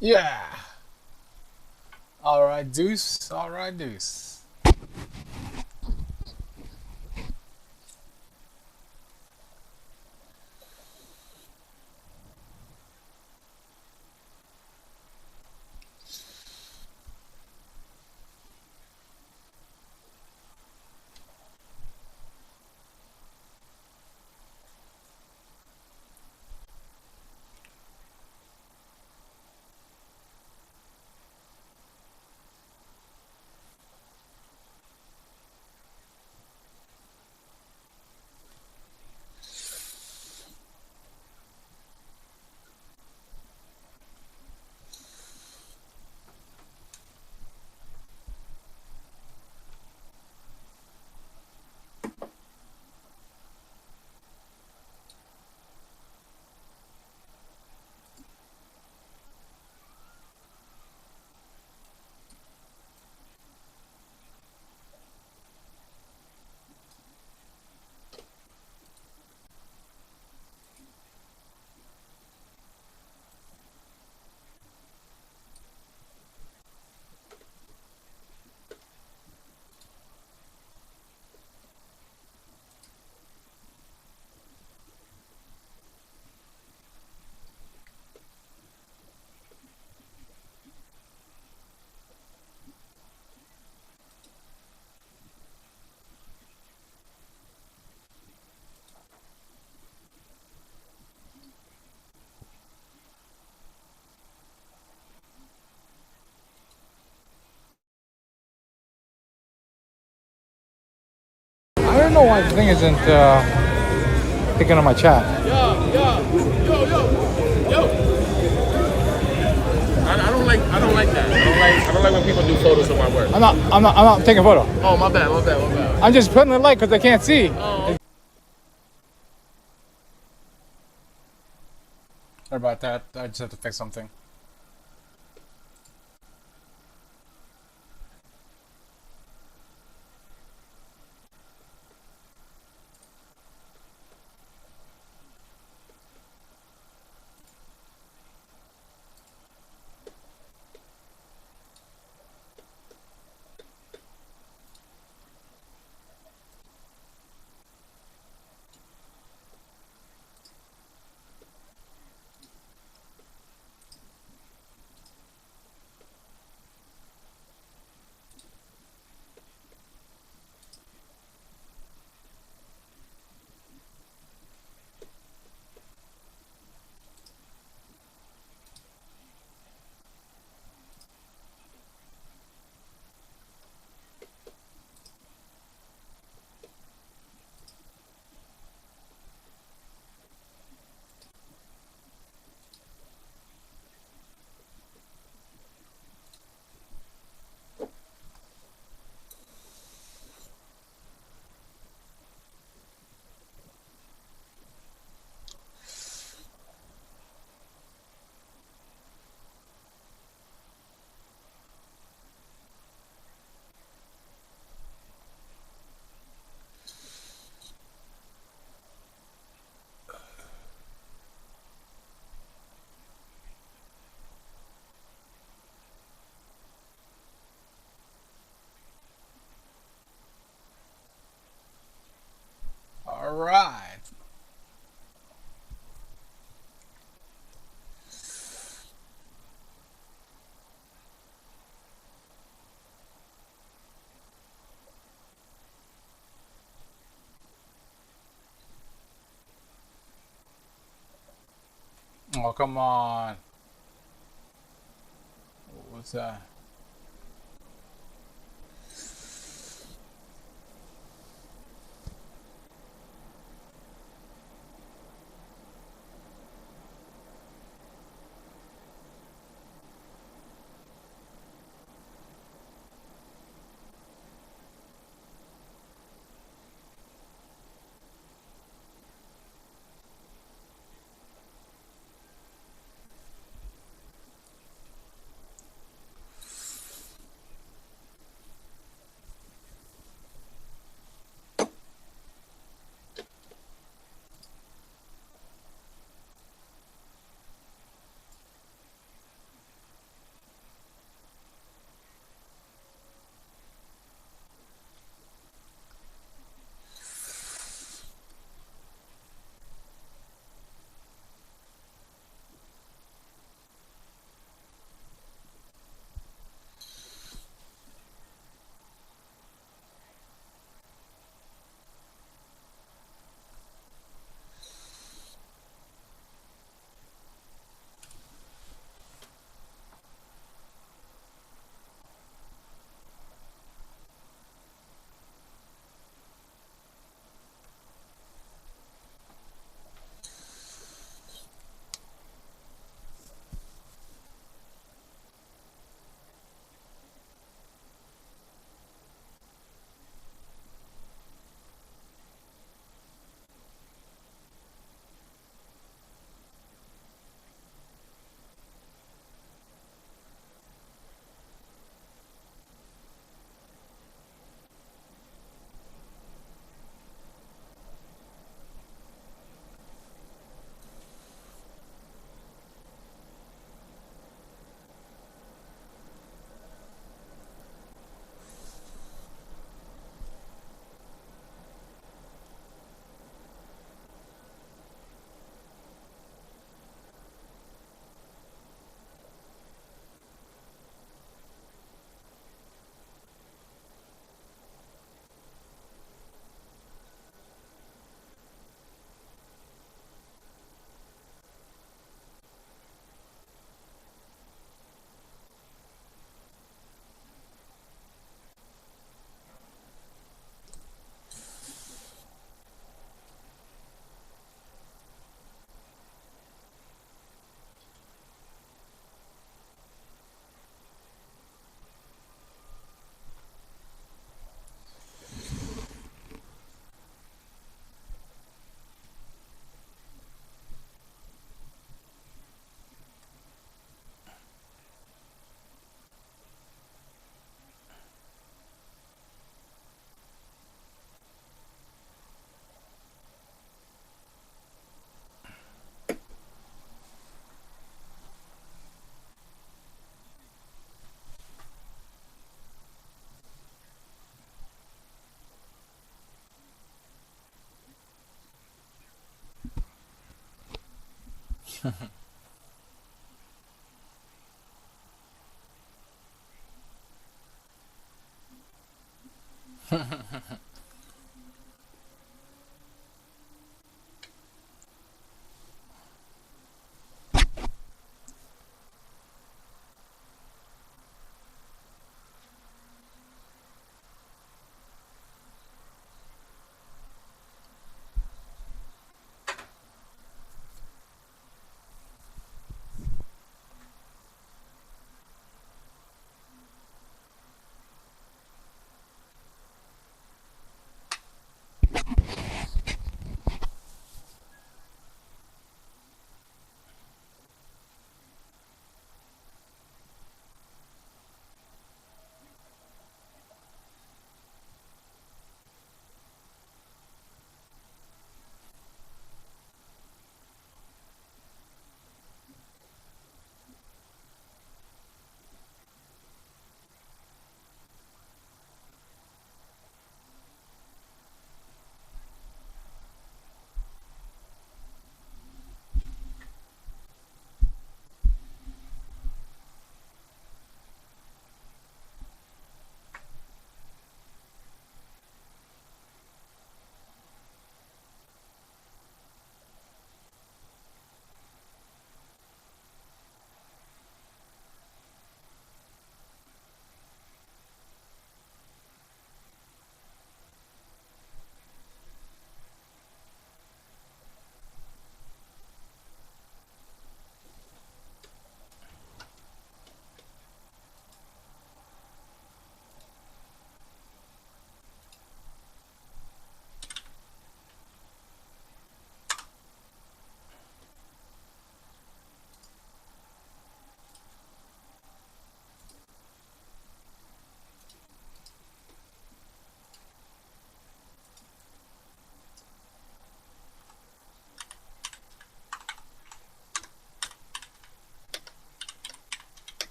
Yeah. All right, Deuce. All right, Deuce. I don't know why the thing isn't picking on my chat. I don't like that. I don't like when people do photos of my work. I'm not taking a photo. Oh, my bad. I'm just putting a like because I can't see. Oh, Sorry about that. I just have to fix something. All right. Oh, come on. What's that?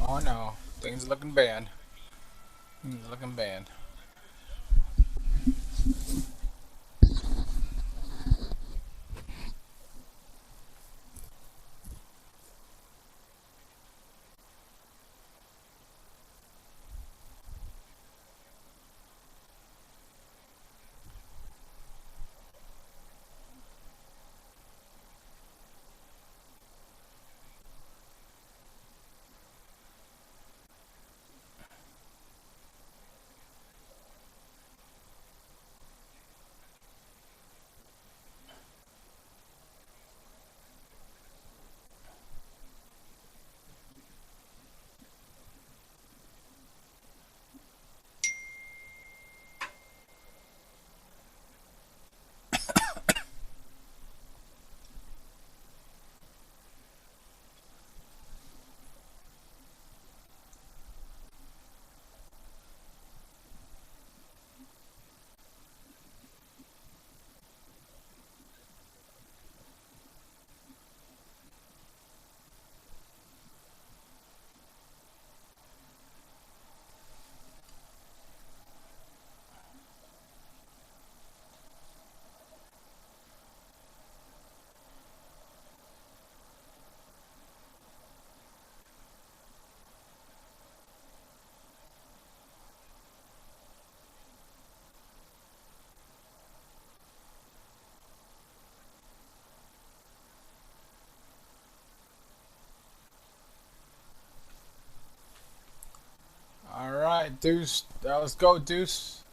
Oh no, things looking bad. Things looking bad. Deuce. Let's go, Deuce.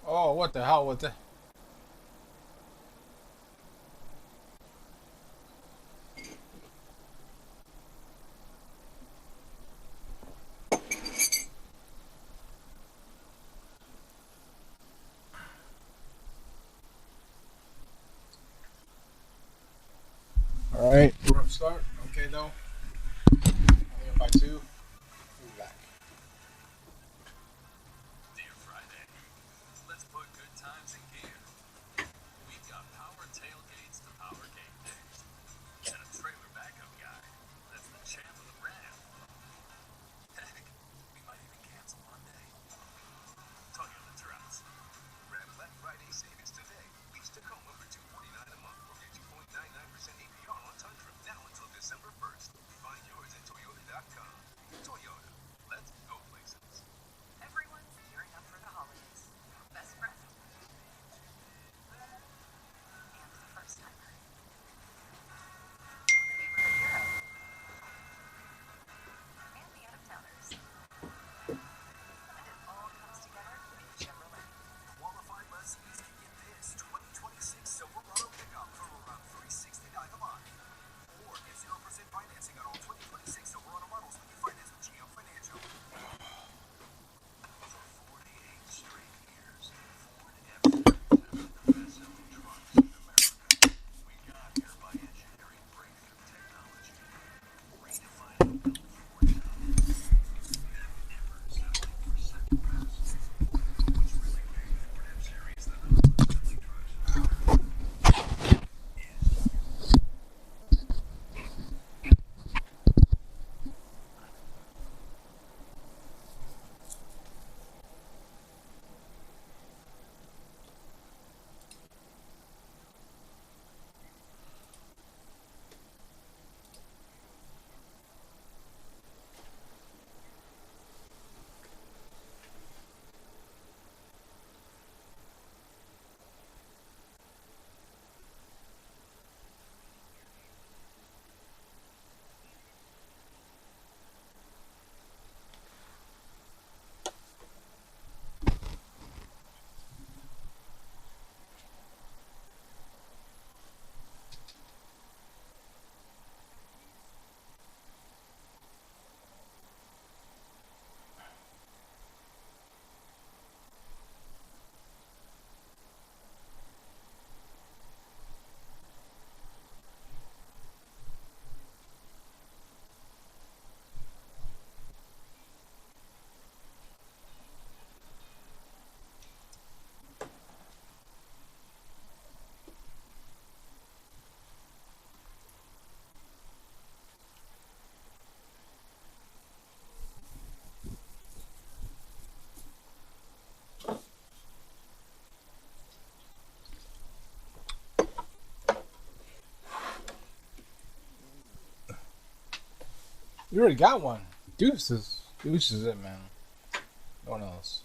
Oh, what the hell was that? All right, rough start. Okay, though. Only up by 2. We'll be back. Dear Friday, let's put good times in gear. We've got power tailgates to power game days, and a trailer backup guy that's the champ of the brand. Heck, we might even cancel Monday. Toyota trucks. Grab Black Friday savings today. Lease Tacoma for $249 a month or get 2.99% APR on Tundra now until December 1st. Find yours at Toyota.com. Toyota. Let's go places. Everyone's gearing up for the holidays. Best friend. And the first timer. The neighborhood hero. And the out-of-towners. And it all comes together in Chevrolet. Qualified lessees can get this 2026 Silverado pickup for around $369 a month. Or get 0% financing on all 2026 Silverado models when you finance with GM Financial. For 48 straight years, Ford F-150 has been the best-selling trucks in America. We got here by engineering breakthrough technology, redefining built Ford values, and never settling for second best, which really made Ford F-Series the number one selling trucks in America. You already got one. Deuce is it, man. No one else.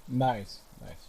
Nice, nice.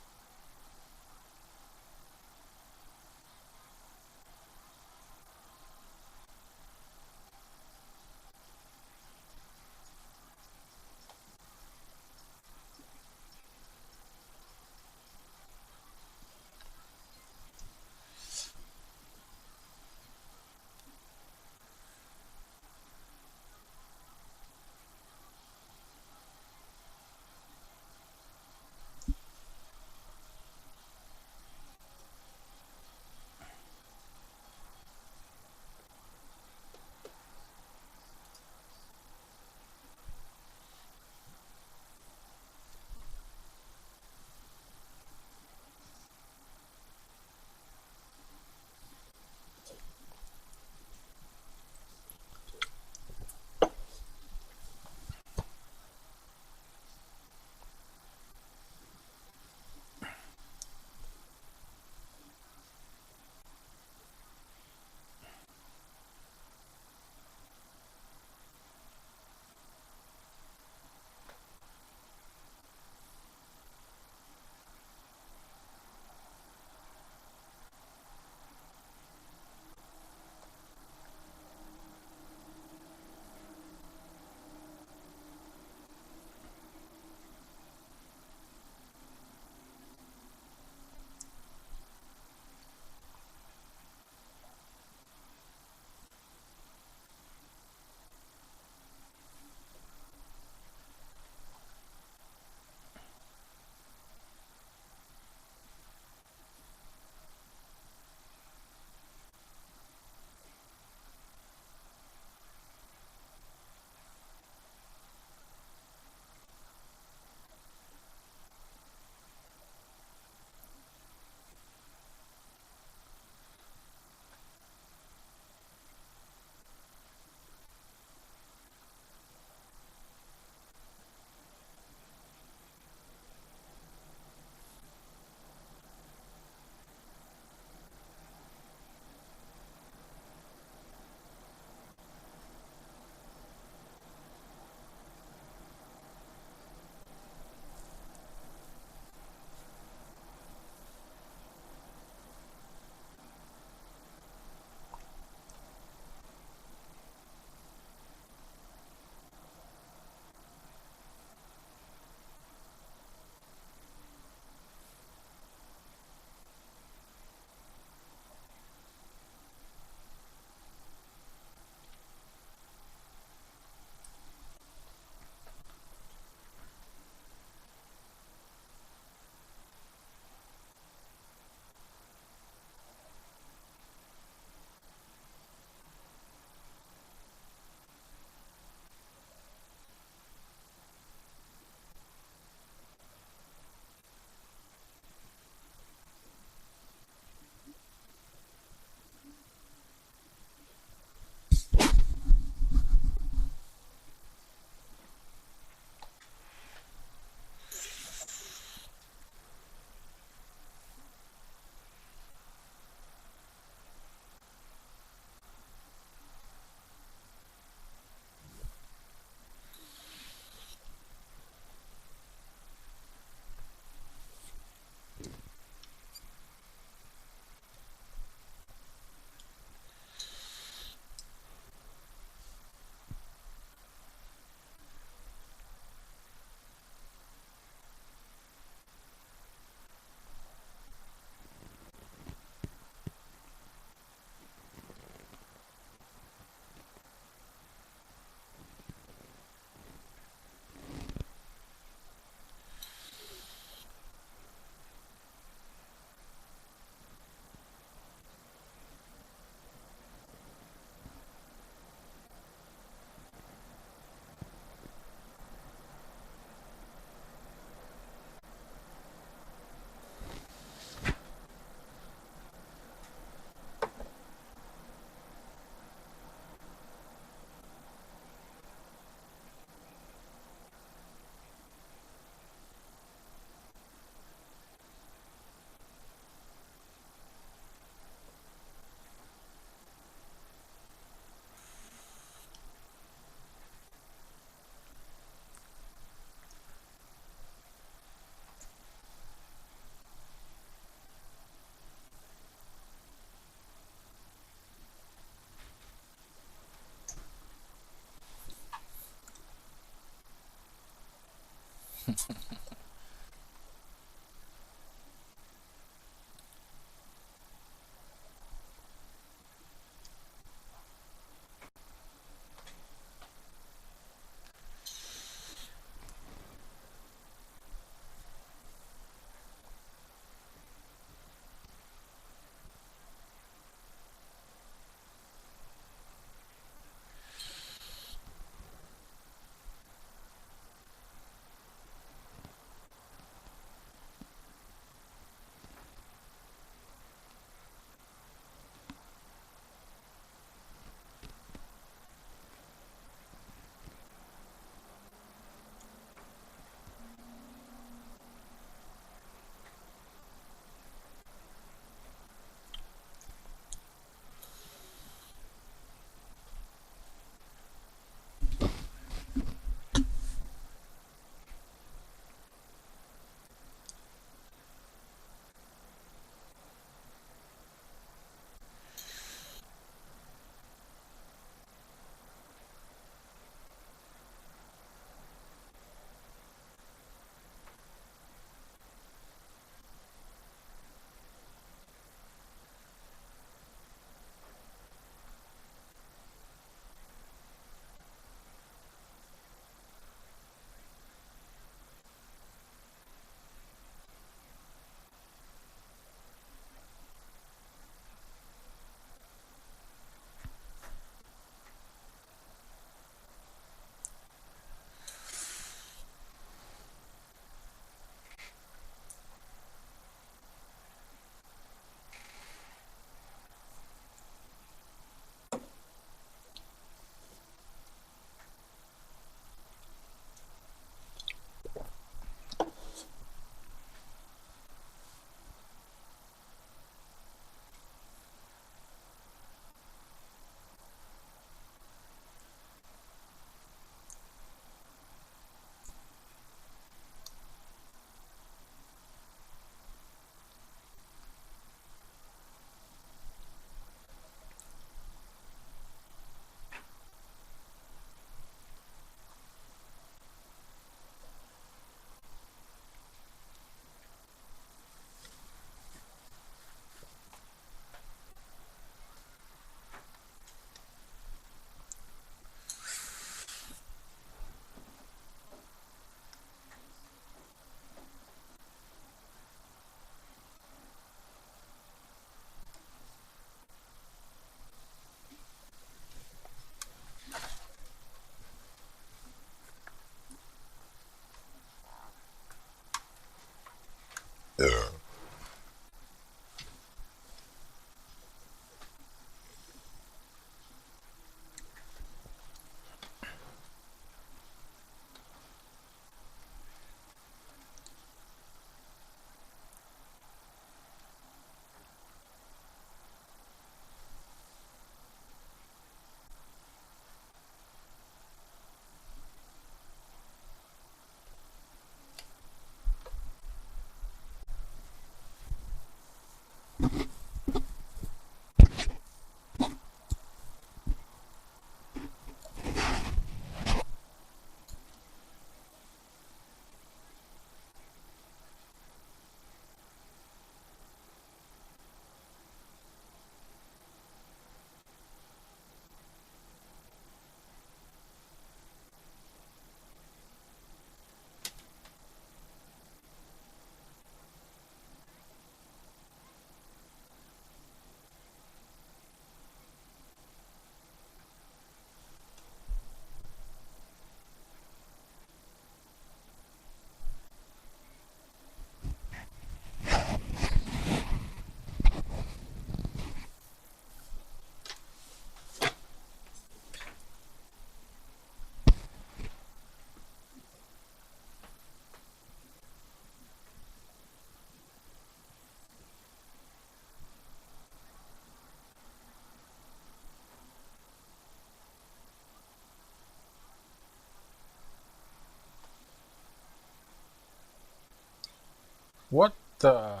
What the?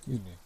Excuse me.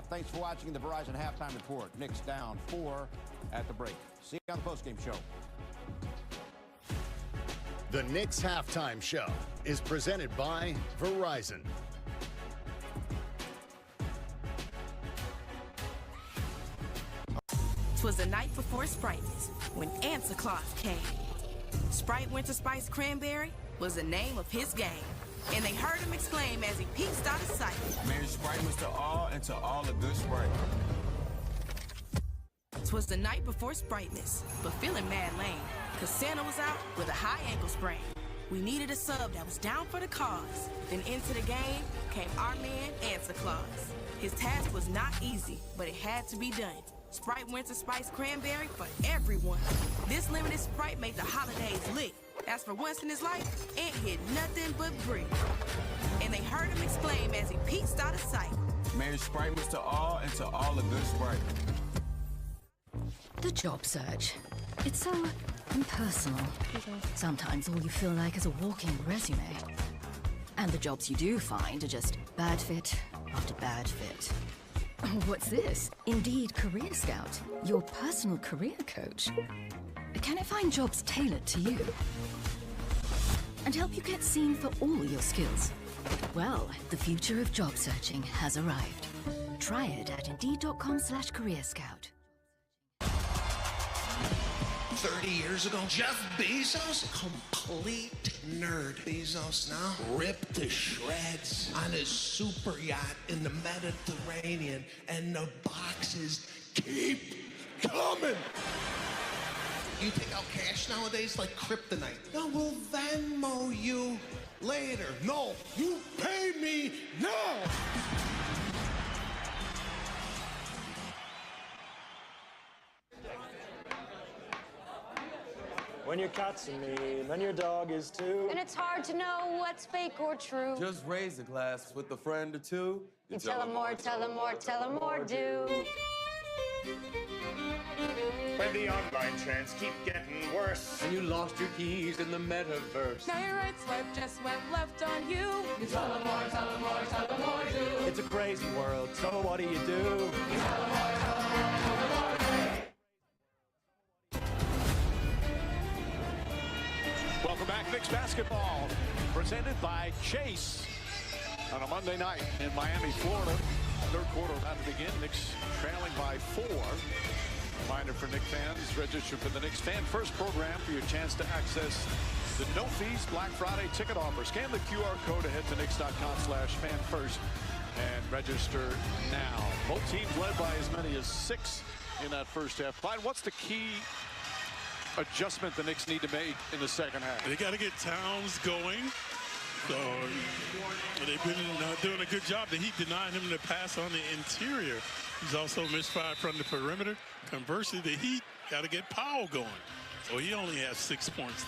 Thanks for watching the Verizon Halftime Report. Knicks down 4 at the break. See you on the postgame show. The Knicks Halftime Show is presented by Verizon. 'Twas the night before Spriteness when Answer Claus came. Sprite Winter Spice Cranberry was the name of his game, and they heard him exclaim as he peeked out of sight. Merry Spriteness to all, and to all a good Sprite. 'Twas the night before Spriteness, but feeling mad lame, cause Santa was out with a high ankle sprain. We needed a sub that was down for the cause. Then into the game came our man, Answer Claus. His task was not easy, but it had to be done. Sprite Winter Spice Cranberry for everyone. This limited Sprite made the holidays lit. As for once in his life, Ant hit nothing but brick. And they heard him exclaim as he peeked out of sight. Merry Spriteness to all, and to all a good Sprite. The job search. It's so impersonal. Sometimes all you feel like is a walking resume. And the jobs you do find are just bad fit after bad fit. What's this? Indeed Career Scout, your personal career coach. Can it find jobs tailored to you? And help you get seen for all your skills? Well, the future of job searching has arrived. Try it at Indeed.com/careerscout. 30 years ago, Jeff Bezos, complete nerd. Bezos now ripped to shreds on his super yacht in the Mediterranean, and the boxes keep coming. You take out cash nowadays like kryptonite. No, we'll Venmo you later. No, you pay me now. When your cat's a me, then your dog is too. And it's hard to know what's fake or true. Just raise a glass with a friend or two. You tell them more, tell them more, tell them more, do. When the online trends keep getting worse, and you lost your keys in the metaverse. Now your right swipe just went left on you. You tell them more, tell them more, tell them more, do. It's a crazy world, so what do you do? You tell them more, tell them more, tell them more, do. Welcome back, Knicks basketball, presented by Chase on a Monday night in Miami, Florida. Third quarter about to begin. Knicks trailing by 4. Reminder for Knicks fans, register for the Knicks Fan First program for your chance to access the no-fees Black Friday ticket offer. Scan the QR code to head to Knicks.com/fanfirst and register now. Both teams led by as many as 6 in that first half. Clyde, what's the key adjustment the Knicks need to make in the second half? They got to get Towns going. So they've been doing a good job. The Heat denying him the pass on the interior. He's also misfired from the perimeter. Conversely, the Heat got to get Powell going. So he only has 6 points.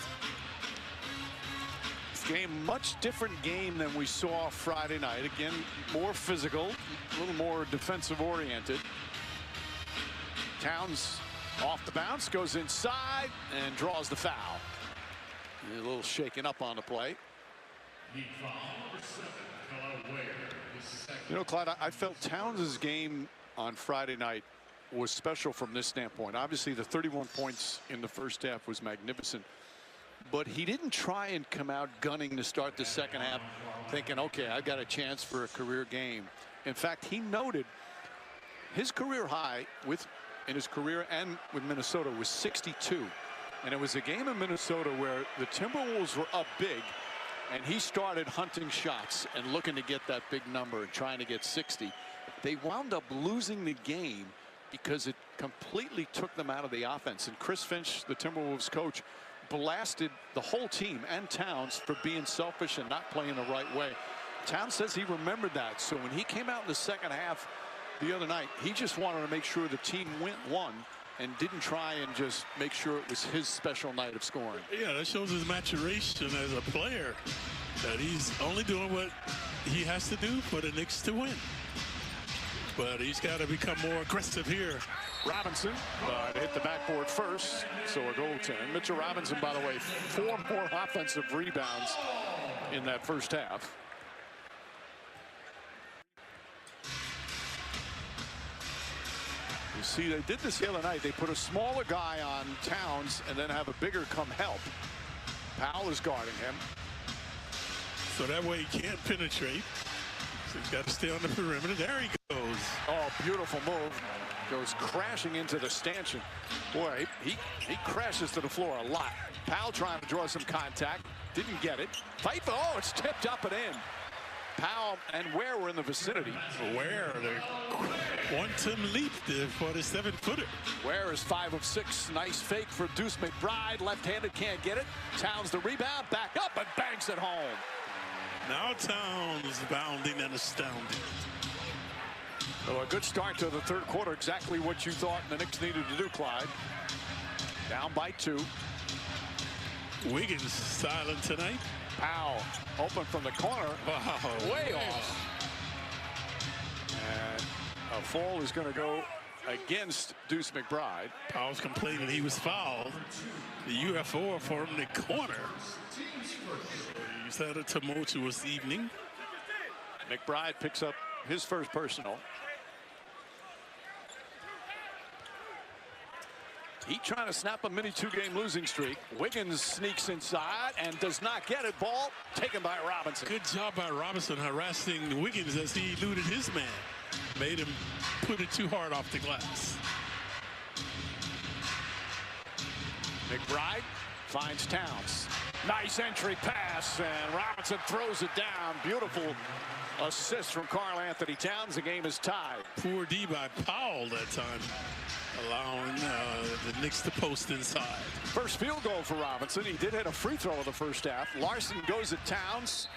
This game, much different game than we saw Friday night. Again, more physical, a little more defensive oriented. Towns off the bounce, goes inside and draws the foul. A little shaken up on the play. You know, Clyde, I felt Towns' game on Friday night was special from this standpoint. Obviously, the 31 points in the first half was magnificent. But he didn't try and come out gunning to start the second half thinking, okay, I've got a chance for a career game. In fact, he noted his career high in his career and with Minnesota was 62. And it was a game in Minnesota where the Timberwolves were up big, and he started hunting shots and looking to get that big number and trying to get 60. They wound up losing the game because it completely took them out of the offense. And Chris Finch, the Timberwolves coach, blasted the whole team and Towns for being selfish and not playing the right way. Towns says he remembered that. So when he came out in the second half the other night, he just wanted to make sure the team won and didn't try and just make sure it was his special night of scoring. Yeah, that shows his maturation as a player, that he's only doing what he has to do for the Knicks to win. But he's got to become more aggressive here. Robinson hit the backboard first, so a goaltend. Mitchell Robinson, by the way, 4 more offensive rebounds in that first half. See, they did this the other night. They put a smaller guy on Towns and then have a bigger come help. Powell is guarding him. So that way he can't penetrate. So he's got to stay on the perimeter. There he goes. Oh, beautiful move. Goes crashing into the stanchion. Boy, he crashes to the floor a lot. Powell trying to draw some contact. Didn't get it. Fight. Oh, it's tipped up and in. Powell and Ware were in the vicinity. Ware, the quantum leap there for the 7-footer. Ware is 5 of 6. Nice fake for Deuce McBride. Left-handed, can't get it. Towns the rebound, back up and banks it home. Now Towns bounding and astounding. So a good start to the third quarter. Exactly what you thought the Knicks needed to do, Clyde. Down by 2. Wiggins silent tonight. Powell open from the corner. Wow. Way off. And a fall is going to go against Deuce McBride. Powell's complaining he was fouled. The UFO from the corner. He's had a tumultuous evening. McBride picks up his first personal. He trying to snap a mini 2-game losing streak. Wiggins sneaks inside and does not get it. Ball taken by Robinson. Good job by Robinson harassing Wiggins as he eluded his man. Made him put it too hard off the glass. McBride finds Towns. Nice entry pass, and Robinson throws it down. Beautiful assist from Karl Anthony Towns. The game is tied. Poor D by Powell that time, allowing the Knicks to post inside. First field goal for Robinson. He did hit a free throw in the first half. Larson goes at Towns,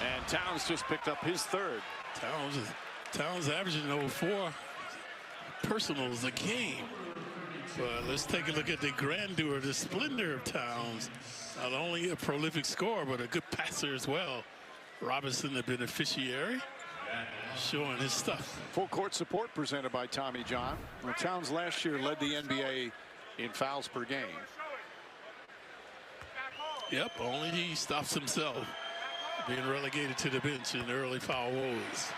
and Towns just picked up his third. Towns averaging over 4 personals a game. But let's take a look at the grandeur, the splendor of Towns. Not only a prolific scorer, but a good passer as well. Robinson, the beneficiary, showing his stuff. Full court support presented by Tommy John. Well, Towns last year led the NBA in fouls per game. Yep, only he stops himself being relegated to the bench in early foul woes.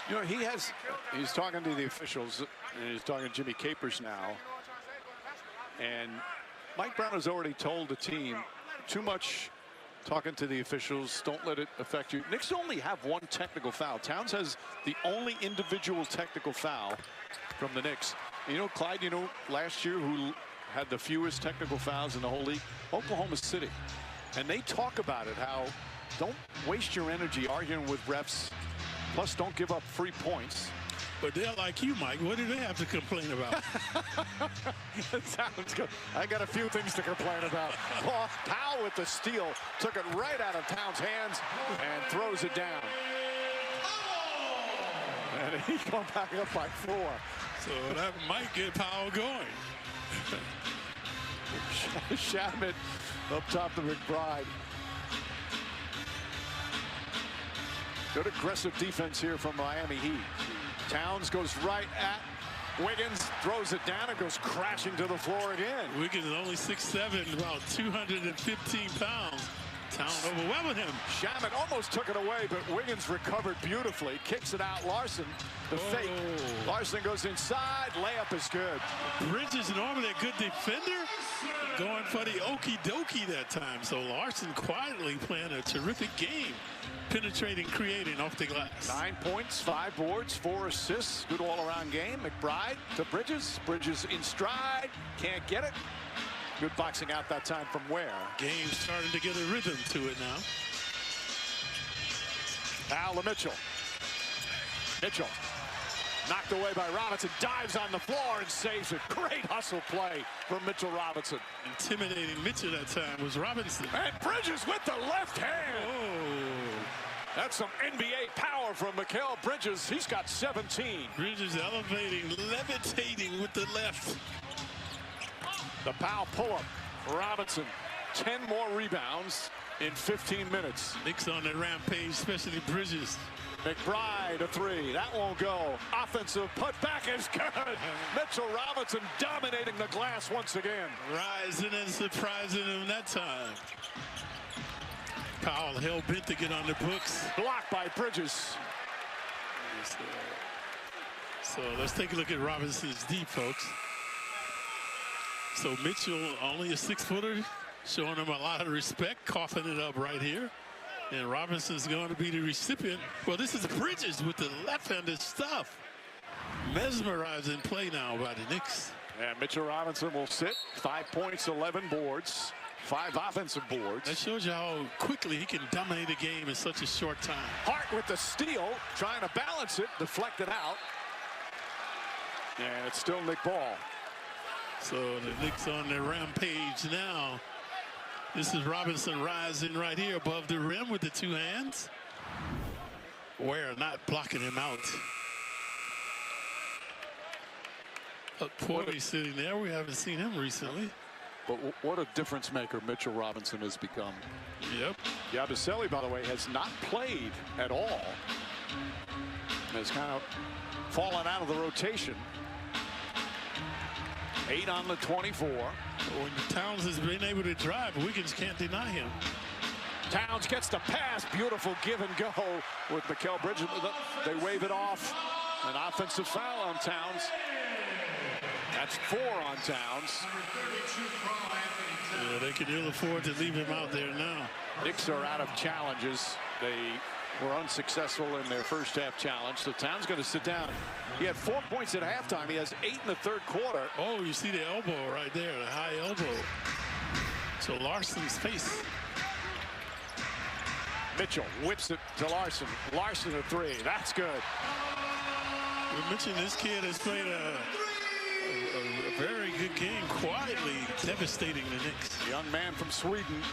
You know, he's talking to the officials, and he's talking to Jimmy Capers now. And Mike Brown has already told the team, too much talking to the officials, don't let it affect you. Knicks only have 1 technical foul. Towns has the only individual technical foul from the Knicks. You know, Clyde, you know, last year who had the fewest technical fouls in the whole league? Oklahoma City. And they talk about it, how don't waste your energy arguing with refs, plus don't give up free points. But they're like you, Mike. What do they have to complain about? That sounds good. I got a few things to complain about. Powell with the steal. Took it right out of Towns' hands and throws it down. And he come back up by 4. So that might get Powell going. Shamet up top to McBride. Good aggressive defense here from Miami Heat. Towns goes right at Wiggins, throws it down, and goes crashing to the floor again. Wiggins is only 6'7", about 215 pounds. Towns overwhelming him. Shamet almost took it away, but Wiggins recovered beautifully. Kicks it out. Larson, the fake. Larson goes inside. Layup is good. Bridges, normally a good defender, going for the okie dokie that time. So Larson quietly playing a terrific game. Penetrating, creating off the glass. 9 points, 5 boards, 4 assists. Good all-around game. McBride to Bridges. Bridges in stride. Can't get it. Good boxing out that time from Ware. Game starting to get a rhythm to it now. Al to Mitchell. Mitchell knocked away by Robinson. Dives on the floor and saves it. Great hustle play from Mitchell Robinson. Intimidating Mitchell that time was Robinson. And Bridges with the left hand. Oh. That's some NBA power from Mikal Bridges. He's got 17. Bridges elevating, levitating with the left. The Powell pull-up. Robinson, 10 more rebounds in 15 minutes. Knicks on the rampage, especially Bridges. McBride, a 3. That won't go. Offensive putback is good. Mitchell Robinson dominating the glass once again. Rising and surprising him that time. Powell hell-bent to get on the books. Blocked by Bridges. So let's take a look at Robinson's deep, folks. So Mitchell, only a 6-footer, showing him a lot of respect, coughing it up right here. And Robinson's going to be the recipient. Well, this is Bridges with the left-handed stuff. Mesmerizing play now by the Knicks. And Mitchell Robinson will sit. 5 points, 11 boards, 5 offensive boards. That shows you how quickly he can dominate a game in such a short time. Hart with the steal, trying to balance it, deflected out. And it's still Nick Ball. So the Knicks on their rampage now. This is Robinson rising right here above the rim with the 2 hands. Ware not blocking him out. Porter sitting there. We haven't seen him recently. But what a difference maker Mitchell Robinson has become. Yep. Yabusele, by the way, has not played at all. Has kind of fallen out of the rotation. 8 on the 24. When Towns has been able to drive, Wiggins can't deny him. Towns gets the pass. Beautiful give and go with Mikal Bridges. They wave it off. An offensive foul on Towns. That's 4 on Towns. Yeah, they can ill afford to leave him out there now. Knicks are out of challenges. They were unsuccessful in their first half challenge. So Towns going to sit down. He had 4 points at halftime. He has 8 in the third quarter. Oh, you see the elbow right there, the high elbow. So Larson's face. Mitchell whips it to Larson. Larson a 3. That's good. We mentioned this kid has played a very good game, quietly devastating the Knicks. Young man from Sweden.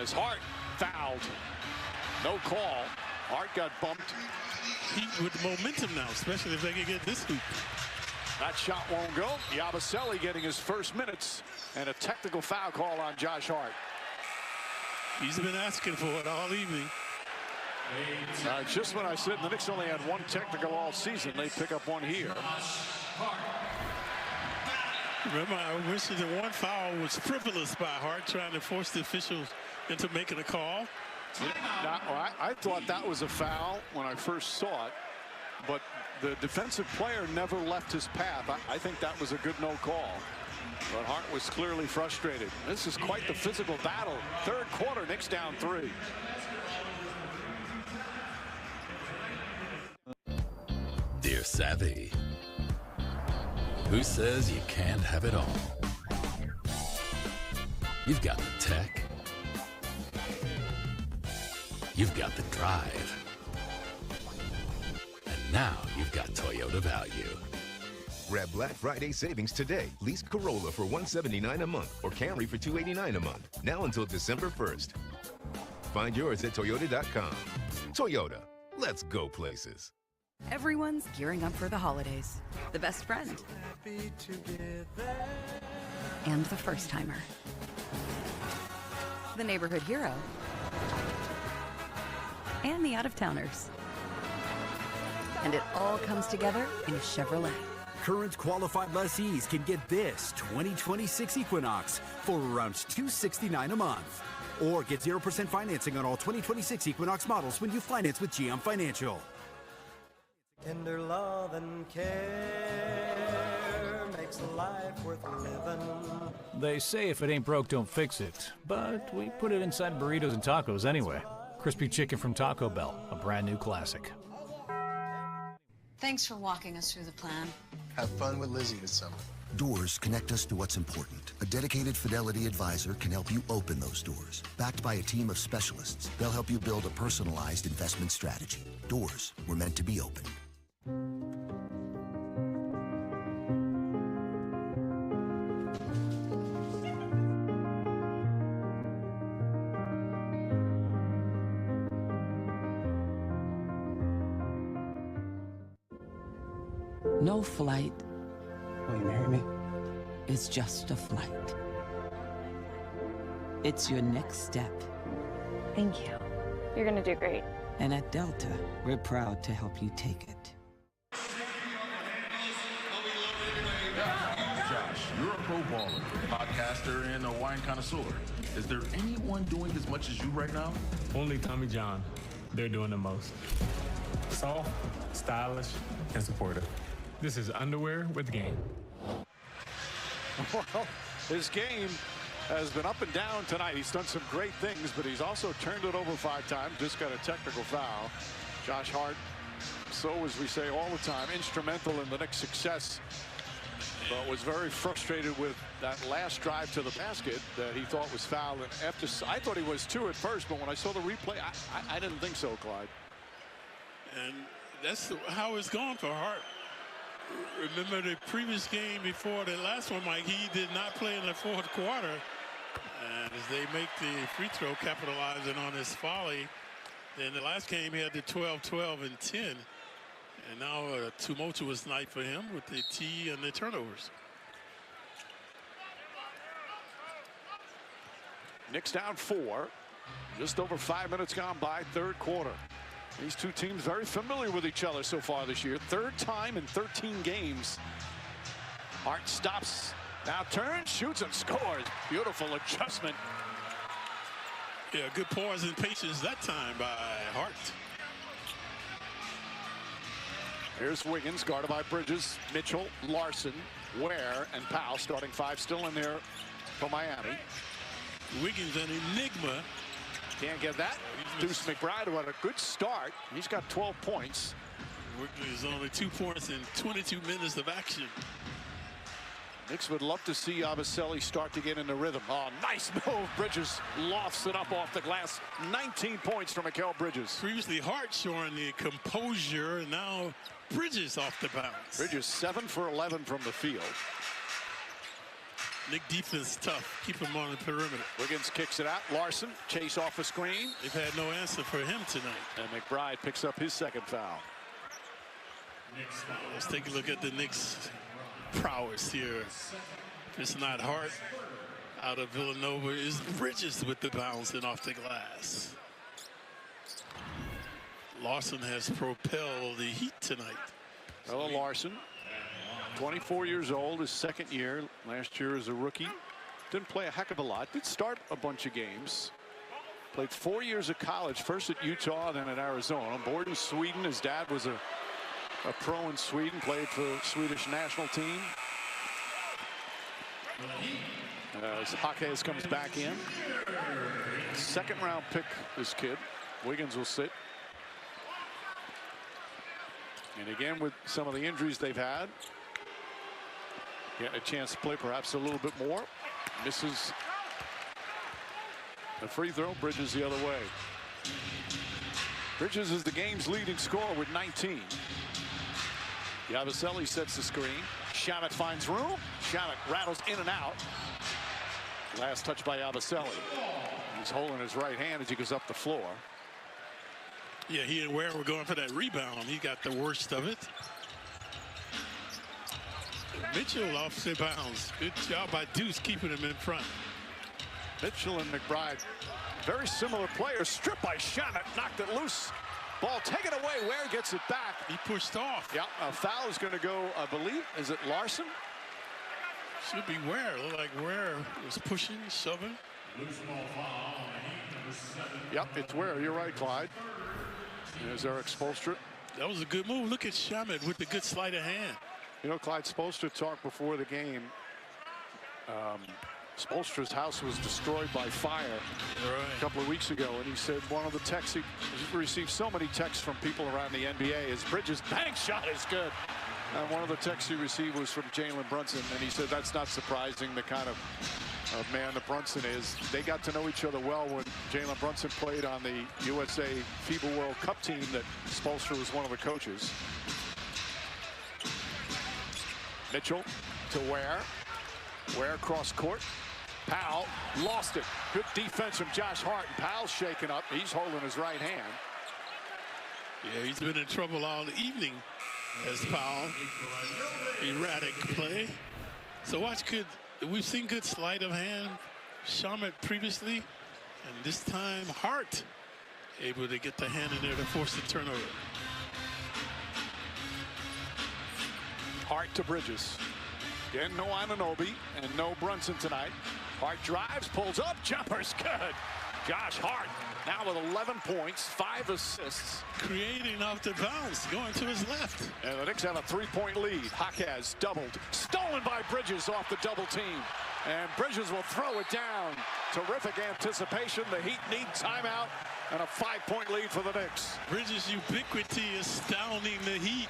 As Hart fouled. No call. Hart got bumped. Heat with the momentum now, especially if they can get this hoop. That shot won't go. Yabusele getting his first minutes and a technical foul call on Josh Hart. He's been asking for it all evening. Just when I said the Knicks only had 1 technical all season, they pick up 1 here. Remember, I mentioned that 1 foul was frivolous by Hart, trying to force the officials into making a call. Now, I thought that was a foul when I first saw it, but the defensive player never left his path. I think that was a good no call. But Hart was clearly frustrated. This is quite the physical battle. Third quarter, Knicks down 3. Dear Savvy, who says you can't have it all? You've got the tech. You've got the drive. And now you've got Toyota value. Grab Black Friday savings today. Lease Corolla for $179 a month or Camry for $289 a month. Now until December 1st. Find yours at Toyota.com. Toyota, let's go places. Everyone's gearing up for the holidays. The best friend. And the first timer. The neighborhood hero. And the out-of-towners. And it all comes together in a Chevrolet. Current qualified lessees can get this 2026 Equinox for around $269 a month. Or get 0% financing on all 2026 Equinox models when you finance with GM Financial. Tender love and care makes life worth living. They say if it ain't broke, don't fix it. But we put it inside burritos and tacos anyway. Crispy chicken from Taco Bell, a brand new classic. Thanks for walking us through the plan. Have fun with Lizzie this summer. Doors connect us to what's important. A dedicated Fidelity advisor can help you open those doors. Backed by a team of specialists, they'll help you build a personalized investment strategy. Doors were meant to be opened. No flight. Will you marry me? It's just a flight. It's your next step. Thank you. You're gonna do great. And at Delta, we're proud to help you take it. Josh, you're a pro baller, podcaster, and a wine connoisseur. Is there anyone doing as much as you right now? Only Tommy John. They're doing the most. Soft, stylish, and supportive. This is Underwear with Game. Well, his game has been up and down tonight. He's done some great things, but he's also turned it over 5 times. Just got a technical foul. Josh Hart, so as we say all the time, instrumental in the Knicks' success, but was very frustrated with that last drive to the basket that he thought was fouled. And after, I thought he was too at first, but when I saw the replay, I didn't think so, Clyde. And that's how it's gone for Hart. Remember the previous game before the last one, Mike, he did not play in the 4th quarter. And as they make the free throw, capitalizing on his folly, then the last game he had the 12, 12, and 10. And now a tumultuous night for him with the T and the turnovers. Knicks down 4. Just over 5 minutes gone by, 3rd quarter. These two teams very familiar with each other so far this year. 3rd time in 13 games. Hart stops, now turns, shoots, and scores. Beautiful adjustment. Yeah, good pause and patience that time by Hart. Here's Wiggins, guarded by Bridges, Mitchell, Larson, Ware, and Powell. Starting 5 still in there for Miami. Wiggins, an enigma. Can't get that. Deuce McBride, who had a good start. He's got 12 points. Wiggins only 2 points in 22 minutes of action. Knicks would love to see Abaselli start to get in the rhythm. Oh, nice move. Bridges lofts it up off the glass. 19 points for Mikal Bridges. Previously, Hart showing the composure, and now Bridges off the bounce. Bridges 7 for 11 from the field. Knick defense tough. Keep him on the perimeter. Wiggins kicks it out. Larson, chase off a screen. They've had no answer for him tonight. And McBride picks up his 2nd foul. Let's take a look at the Knicks' prowess here. If it's not Hart out of Villanova, is Bridges with the bounce and off the glass. Larson has propelled the Heat tonight. Hello, Larson. 24 years old, his 2nd year. Last year as a rookie. Didn't play a heck of a lot. Did start a bunch of games. Played 4 years of college, first at Utah, then at Arizona. Born in Sweden. His dad was a pro in Sweden. Played for the Swedish national team. As Jaquez comes back in. 2nd round pick, this kid. Wiggins will sit. And again, with some of the injuries they've had, getting a chance to play perhaps a little bit more. Misses the free throw. Bridges the other way. Bridges is the game's leading scorer with 19. Yabusele sets the screen. Shamet finds room. Shamet rattles in and out. Last touch by Yabusele. He's holding his right hand as he goes up the floor. Yeah, he and Ware were going for that rebound. He got the worst of it. Mitchell off the bounds. Good job by Deuce keeping him in front. Mitchell and McBride, very similar players. Stripped by Shamet, knocked it loose. Ball taken away. Ware gets it back. He pushed off. Yeah, a foul is going to go, I believe. Is it Larson? Should be Ware. Looked like Ware was pushing, shoving. Yep, it's Ware. You're right, Clyde. There's Eric Spoelstra. That was a good move. Look at Shamet with the good sleight of hand. You know, Clyde, Spoelstra talked before the game. Spoelstra's house was destroyed by fire a couple of weeks ago, and he said one of the texts he received so many texts from people around the NBA is Bridges' bank shot is good. And one of the texts he received was from Jalen Brunson, and he said that's not surprising, the kind of man that Brunson is. They got to know each other well when Jalen Brunson played on the USA FIBA World Cup team that Spoelstra was one of the coaches. Mitchell to Ware. Ware cross court. Powell lost it. Good defense from Josh Hart. And Powell's shaken up. He's holding his right hand. Yeah, he's been in trouble all evening as Powell. Erratic play. So watch good. We've seen good sleight of hand. Shamet previously. And this time Hart able to get the hand in there to force the turnover. Hart to Bridges. Again, no Anunoby and no Brunson tonight. Hart drives, pulls up, jumper's good. Josh Hart now with 11 points, 5 assists. Creating off the bounce, going to his left. And the Knicks have a 3-point lead. Jaquez doubled, stolen by Bridges off the double team. And Bridges will throw it down. Terrific anticipation. The Heat need timeout and a 5-point lead for the Knicks. Bridges' ubiquity astounding the Heat.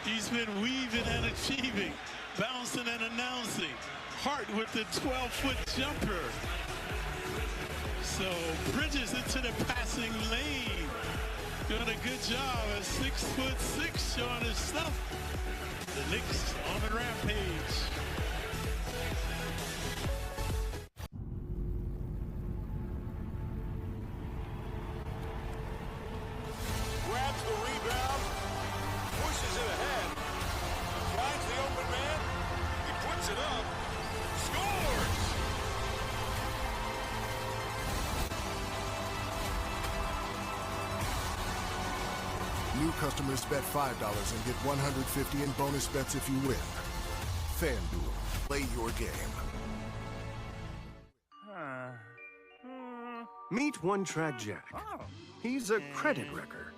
He's been weaving and achieving, bouncing and announcing. Hart with the 12-foot jumper. So Bridges into the passing lane. Doing a good job at 6'6", showing his stuff. The Knicks on the rampage. Grabs the rebound, pushes it ahead, finds the open man, he puts it up, scores! New customers bet $5 and get $150 in bonus bets if you win. FanDuel, play your game. Meet One Track Jack. He's a credit wrecker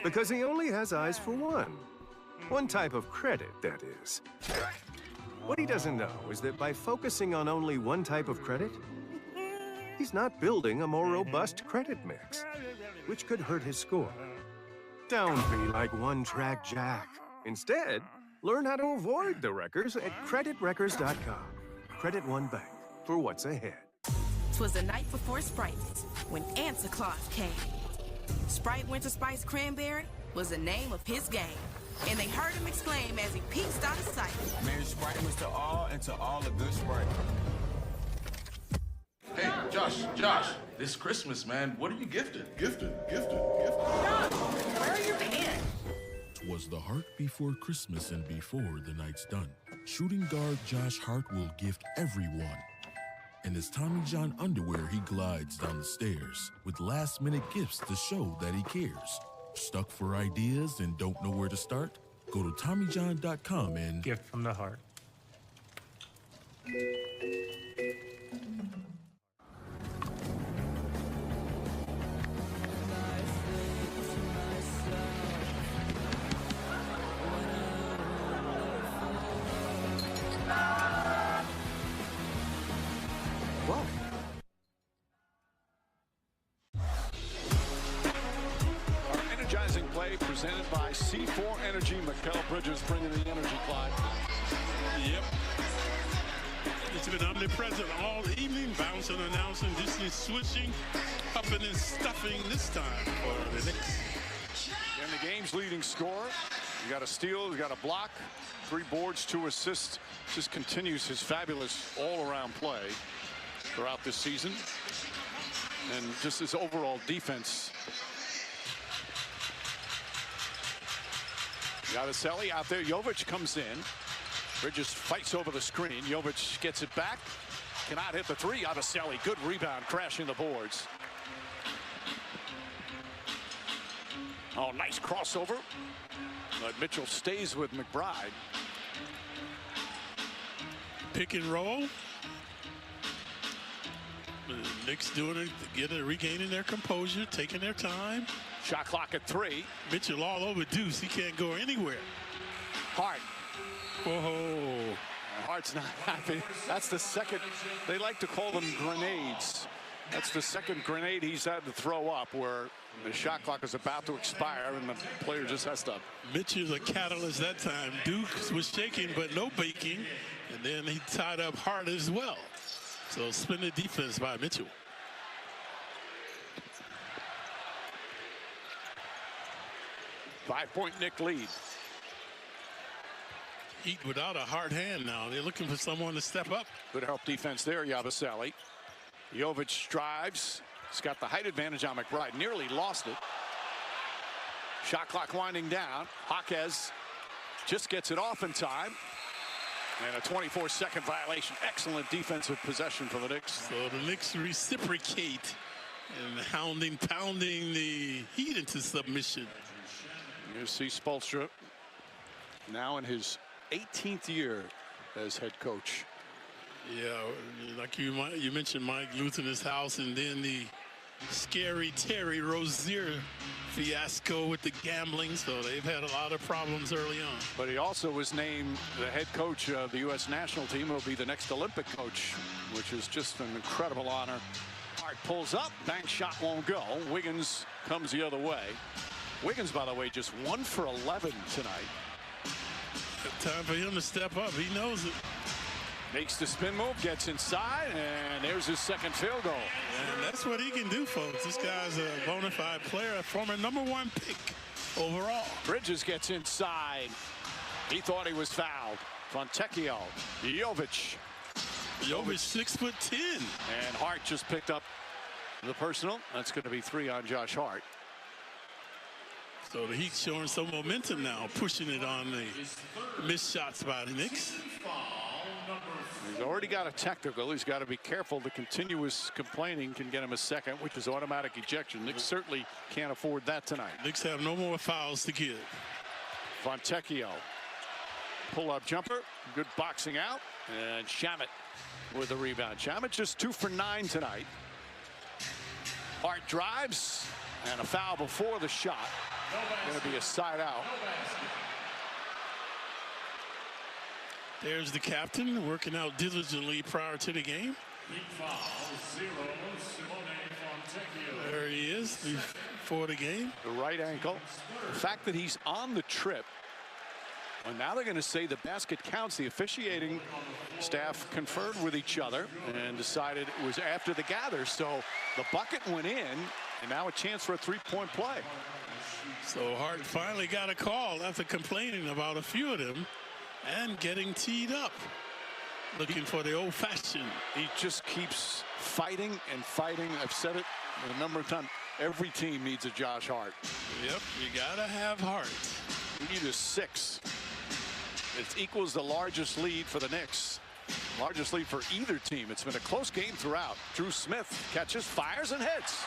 because he only has eyes for one. One type of credit, that is. What he doesn't know is that by focusing on only one type of credit, he's not building a more robust credit mix, which could hurt his score. Don't be like One Track Jack. Instead, learn how to avoid the wreckers at creditwreckers.com. Credit One Bank for what's ahead. 'Twas the night before Sprite when Answer Claus came. Sprite Winter Spice Cranberry was the name of his game, and they heard him exclaim as he peeked out of sight. Merry Sprite to all and to all a good Sprite. Hey, Josh, this Christmas, man, what are you gifted? Gifted. Where are your pants? 'Twas the heart before Christmas and before the night's done. Shooting guard Josh Hart will gift everyone. In his Tommy John underwear, he glides down the stairs with last-minute gifts to show that he cares. Stuck for ideas and don't know where to start? Go to TommyJohn.com and gift from the heart. Presented by C4 Energy. Mikal Bridges bringing the energy, Clyde. Yep. It's been omnipresent all evening, bouncing, announcing, Disney switching, upping and stuffing this time for the Knicks. And the game's leading scorer. You got a steal, you got a block, 3 boards, 2 assists. Just continues his fabulous all-around play throughout this season. And just his overall defense. Yabusele out there. Jovic comes in. Bridges fights over the screen. Jovic gets it back. Cannot hit the 3. Yabusele, good rebound, crashing the boards. Oh, nice crossover. But Mitchell stays with McBride. Pick and roll. The Knicks doing it, regaining their composure, taking their time. Shot clock at 3. Mitchell all over Deuce. He can't go anywhere. Hart. Whoa. Hart's not happy. That's the second. They like to call them grenades. That's the second grenade he's had to throw up where the shot clock is about to expire and the player just has to. Mitchell's a catalyst that time. Duke was shaking, but no baking. And then he tied up Hart as well. So splendid defense by Mitchell. Five-point Knick lead. Heat without a hard hand now. They're looking for someone to step up. Good help defense there, Yabusele. Jovic drives. He's got the height advantage on McBride. Nearly lost it. Shot clock winding down. Jaquez just gets it off in time. And a 24-second violation. Excellent defensive possession for the Knicks. So the Knicks reciprocate and hounding, pounding the Heat into submission. You see Spoelstra now in his 18th year as head coach. Yeah, like you mentioned Mike Luther in his house, and then the scary Terry Rozier fiasco with the gambling, so they've had a lot of problems early on. But he also was named the head coach of the U.S. national team. He'll be the next Olympic coach, which is just an incredible honor. Hart pulls up, bank shot won't go. Wiggins comes the other way. Wiggins, by the way, just 1 for 11 tonight. Time for him to step up. He knows it. Makes the spin move, gets inside, and there's his second field goal. And that's what he can do, folks. This guy's a bona fide player, a former #1 pick overall. Bridges gets inside. He thought he was fouled. Fontecchio, Jovic. Jovic 6'10". And Hart just picked up the personal. That's going to be 3 on Josh Hart. So the Heat showing some momentum now, pushing it on the missed shots by the Knicks. He's already got a technical. He's got to be careful. The continuous complaining can get him a second, which is automatic ejection. Knicks certainly can't afford that tonight. Knicks have no more fouls to give. Fontecchio. Pull-up jumper. Good boxing out. And Shamet with the rebound. Shamet just 2 for 9 tonight. Hart drives. And a foul before the shot. Going to be a side out. There's the captain working out diligently prior to the game. There he is before the game. The right ankle. The fact that he's on the trip. Well, now they're going to say the basket counts. The officiating staff conferred with each other and decided it was after the gather. So the bucket went in, and now a chance for a three-point play. So Hart finally got a call after complaining about a few of them and getting teed up, looking for the old-fashioned. He just keeps fighting and fighting. I've said it a number of times. Every team needs a Josh Hart. Yep, you got to have Hart. We need a 6. It equals the largest lead for the Knicks. Largest lead for either team. It's been a close game throughout. Drew Smith catches, fires, and hits.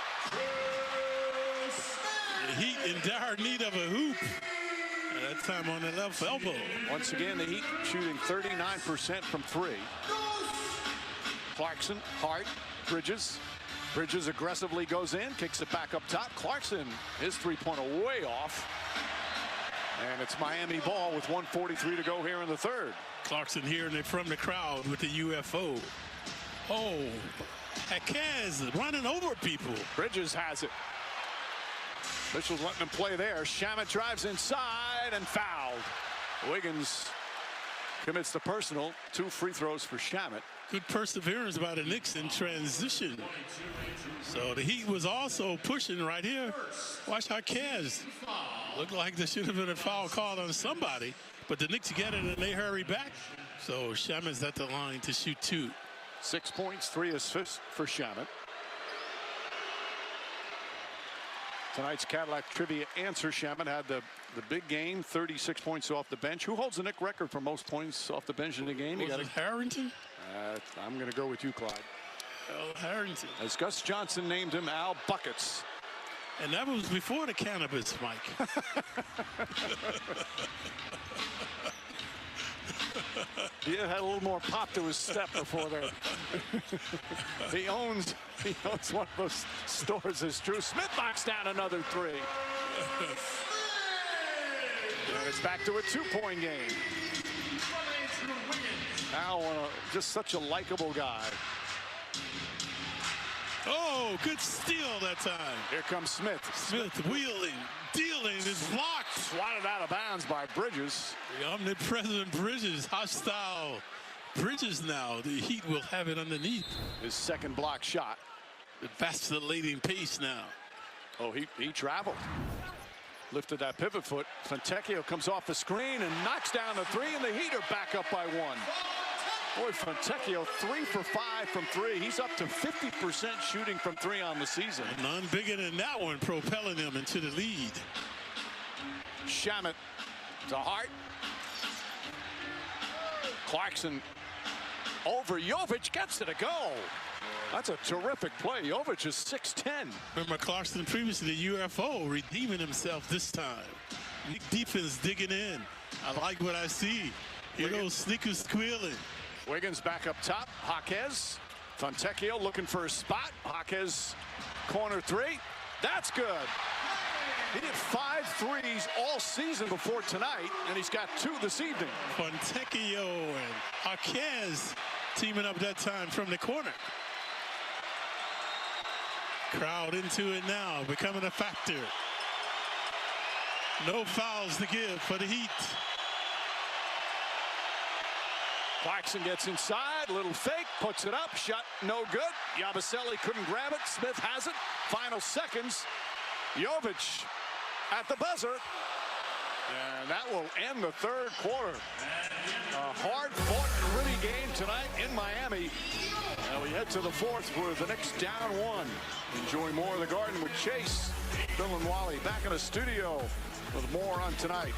The Heat in dire need of a hoop. At that time on the left elbow. Once again, the Heat shooting 39% from 3. Clarkson, Hart, Bridges. Bridges aggressively goes in, kicks it back up top. Clarkson, his three-pointer way off. And it's Miami ball with 1:43 to go here in the third. Clarkson hearing it from the crowd with the UFO. Oh, Jaquez running over people. Bridges has it. Officials letting him play there. Shamet drives inside and fouled. Wiggins commits the personal. 2 free throws for Shamet. Good perseverance by the Knicks in transition. So the Heat was also pushing right here. Watch Jaquez. Looked like there should have been a foul called on somebody, but the Knicks get it and they hurry back. So Shamet's at the line to shoot 2. 6 points, 3 assists for Shamet. Tonight's Cadillac Trivia answer, Shamet had the big game, 36 points off the bench. Who holds the Knick record for most points off the bench in the game? Was it Harrington? I'm going to go with you, Clyde. Al Harrington. As Gus Johnson named him, Al Buckets. And that was before the cannabis, Mike. He had a little more pop to his step before that. He owns one of those stores, as Drew Smith knocks down another 3. And it's back to a 2-point game. Now just such a likable guy. Oh, good steal that time. Here comes Smith. Smith wheeling, dealing, is blocked. Swatted out of bounds by Bridges. The omnipresent Bridges, hostile Bridges now. The Heat will have it underneath. His second block shot. The vacillating pace now. Oh, he traveled. Lifted that pivot foot. Fontecchio comes off the screen and knocks down the 3, and the Heat are back up by 1. Boy, Fontecchio 3 for 5 from 3. He's up to 50% shooting from 3 on the season. None bigger than that one, propelling him into the lead. Shamet to Hart. Clarkson over Jovic, gets it to go. That's a terrific play. Jovic is 6'10". Remember Clarkson previously, the UFO, redeeming himself this time. Defense digging in. I like what I see. Here goes Sneakers squealing. Wiggins back up top. Jaquez Fontecchio looking for a spot. Jaquez, corner three. That's good. He did 5 threes all season before tonight, and he's got 2 this evening. Fontecchio and Jaquez teaming up that time from the corner. Crowd into it now, becoming a factor. No fouls to give for the Heat. Clarkson gets inside, little fake, puts it up, shot no good. Yabusele couldn't grab it. Smith has it. Final seconds. Jovic at the buzzer. And that will end the third quarter. A hard-fought, gritty game tonight in Miami. Now we head to the fourth with the Knicks down 1. Enjoy more of the Garden with Chase, Bill, and Wally back in the studio with more on tonight.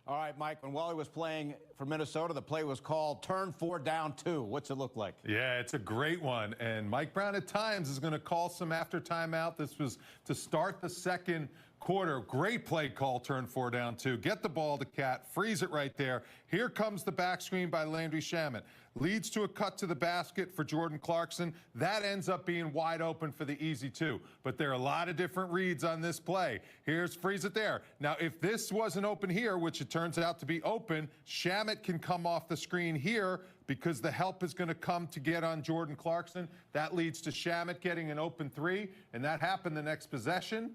All right, Mike, when Wally was playing for Minnesota, the play was called turn 4 down 2. What's it look like? Yeah, it's a great one. And Mike Brown at times is going to call some after timeout. This was to start the second quarter. Great play call, turn 4 down 2. Get the ball to Cat, freeze it right there. Here comes the back screen by Landry Shamet. Leads to a cut to the basket for Jordan Clarkson. That ends up being wide open for the easy 2. But there are a lot of different reads on this play. Here's freeze it there. Now, if this wasn't open here, which it turns out to be open, Shamet can come off the screen here because the help is going to come to get on Jordan Clarkson. That leads to Shamet getting an open 3, and that happened the next possession.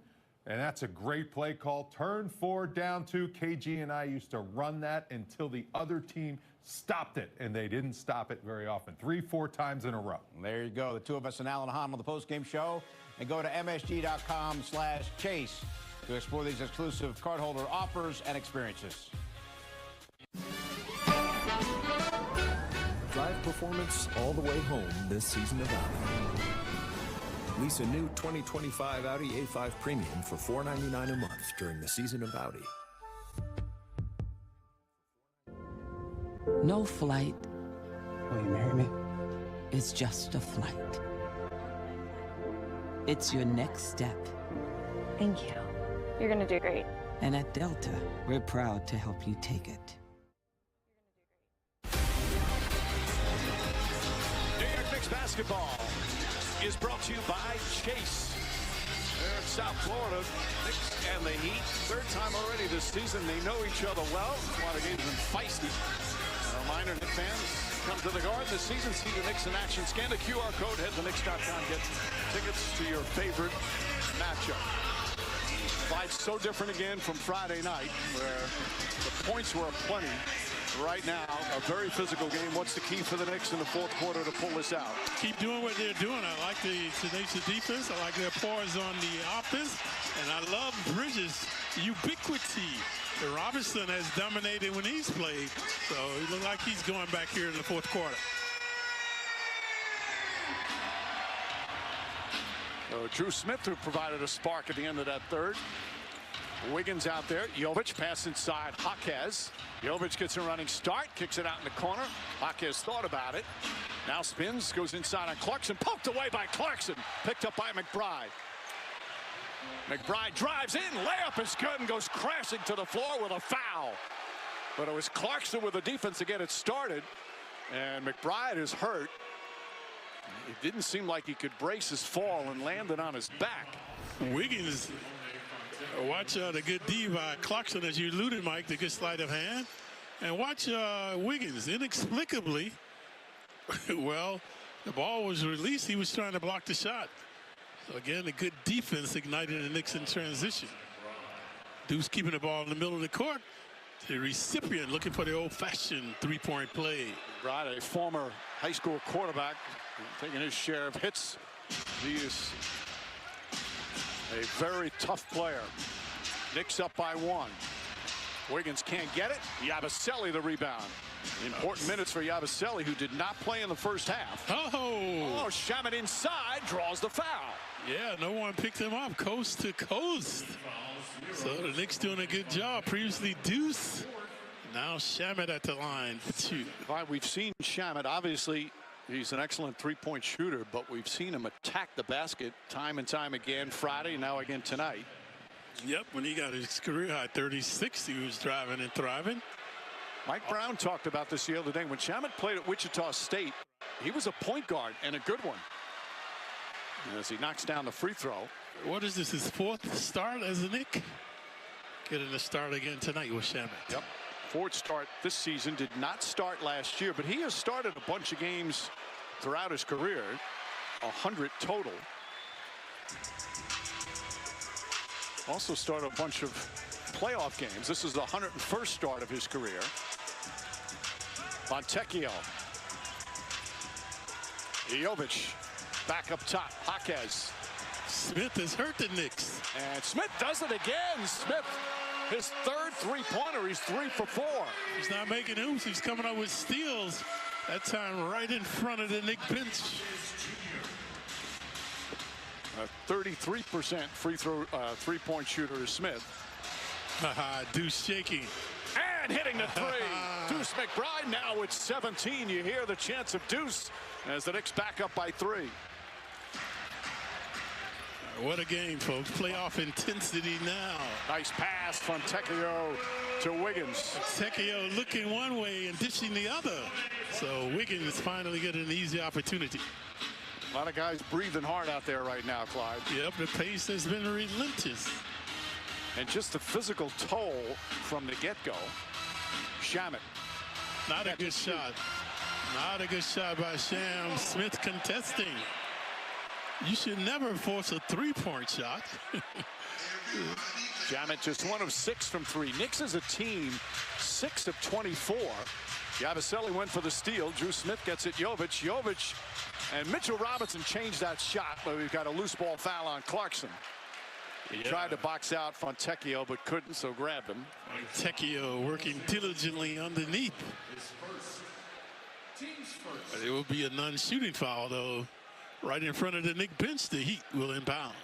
And that's a great play call. Turn 4 down 2. KG and I used to run that until the other team stopped it, and they didn't stop it very often. 3-4 times in a row. There you go. The two of us and Alan Hahn on the postgame show. And go to msg.com/chase to explore these exclusive cardholder offers and experiences. Drive performance all the way home this season of Audi. Lease a new 2025 Audi A5 Premium for $499 a month during the season of Audi. No flight. Will you marry me? It's just a flight. It's your next step. Thank you. You're gonna do great. And at Delta, we're proud to help you take it. New York Knicks basketball is brought to you by Chase. They're in South Florida. Knicks and the Heat. Third time already this season. They know each other well. That's why the game's been feisty. A reminder, Knicks fans, come to the Garden this season. See the Knicks in action. Scan the QR code. Head to Knicks.com. Get tickets to your favorite matchup. Fight's so different again from Friday night, where the points were aplenty. Right now, a very physical game. What's the key for the Knicks in the fourth quarter to pull this out? Keep doing what they're doing. I like the tenacious defense. I like their pause on the offense. And I love Bridges' ubiquity. Robinson has dominated when he's played. So it looks like he's going back here in the fourth quarter. So Drew Smith, who provided a spark at the end of that third. Wiggins out there. Jovic pass inside Jaquez. Jovic gets a running start, kicks it out in the corner. Jaquez thought about it. Now spins, goes inside on Clarkson. Poked away by Clarkson. Picked up by McBride. McBride drives in. Layup is good and goes crashing to the floor with a foul. But it was Clarkson with the defense to get it started. And McBride is hurt. It didn't seem like he could brace his fall and landed on his back. Wiggins, watch the good D by Clarkson, as you alluded, Mike, the good sleight of hand. And watch Wiggins, inexplicably, well, the ball was released. He was trying to block the shot. So again, a good defense ignited the Knicks in transition. Deuce keeping the ball in the middle of the court. The recipient looking for the old-fashioned three-point play. Right, a former high school quarterback taking his share of hits. He is a very tough player. Knicks up by 1. Wiggins can't get it. Yabusele the rebound. Important minutes for Yabusele, who did not play in the first half. Oh, Shamet inside draws the foul. Yeah, no one picked him up coast to coast. So the Knicks doing a good job. Previously Deuce, now Shamet at the line for 2. We've seen Shamet, obviously he's an excellent three-point shooter, but we've seen him attack the basket time and time again. Friday, now again tonight. Yep, when he got his career high 36, he was driving and thriving. Mike Brown talked about this the other day. When Shamet played at Wichita State, he was a point guard and a good one. As he knocks down the free throw. What is this, his 4th start as a Knick? Getting a start again tonight with Shamet. Yep. 4th start this season. Did not start last year, but he has started a bunch of games throughout his career. 100 total. Also started a bunch of playoff games. This is the 101st start of his career. Fontecchio. Jovic back up top. Jaquez. Smith has hurt the Knicks. And Smith does it again. Smith, his 3rd three-pointer. He's 3 for 4. He's not making oops. He's coming up with steals. That time right in front of the Knick bench. A 33% free throw, 3-point shooter is Smith. Deuce shaking. And hitting the 3. Deuce McBride now with 17. You hear the chance of Deuce as the Knicks back up by 3. What a game, folks. Playoff intensity now. Nice pass from Fontecchio to Wiggins. Fontecchio looking one way and dishing the other. So Wiggins finally getting an easy opportunity. A lot of guys breathing hard out there right now, Clyde. Yep, the pace has been relentless. And just the physical toll from the get-go. Shamet. Not a good shot. Not a good shot by Sham. Smith contesting. You should never force a 3-point shot. Shamet just 1 of 6 from 3. Knicks as a team, 6 of 24. Yabusele went for the steal. Drew Smith gets it. Jovic and Mitchell Robinson changed that shot, but we've got a loose ball foul on Clarkson. He tried to box out Fontecchio, but couldn't, so grabbed him. Fontecchio working diligently underneath. It will be a non-shooting foul, though. Right in front of the Knick bench, the Heat will inbound.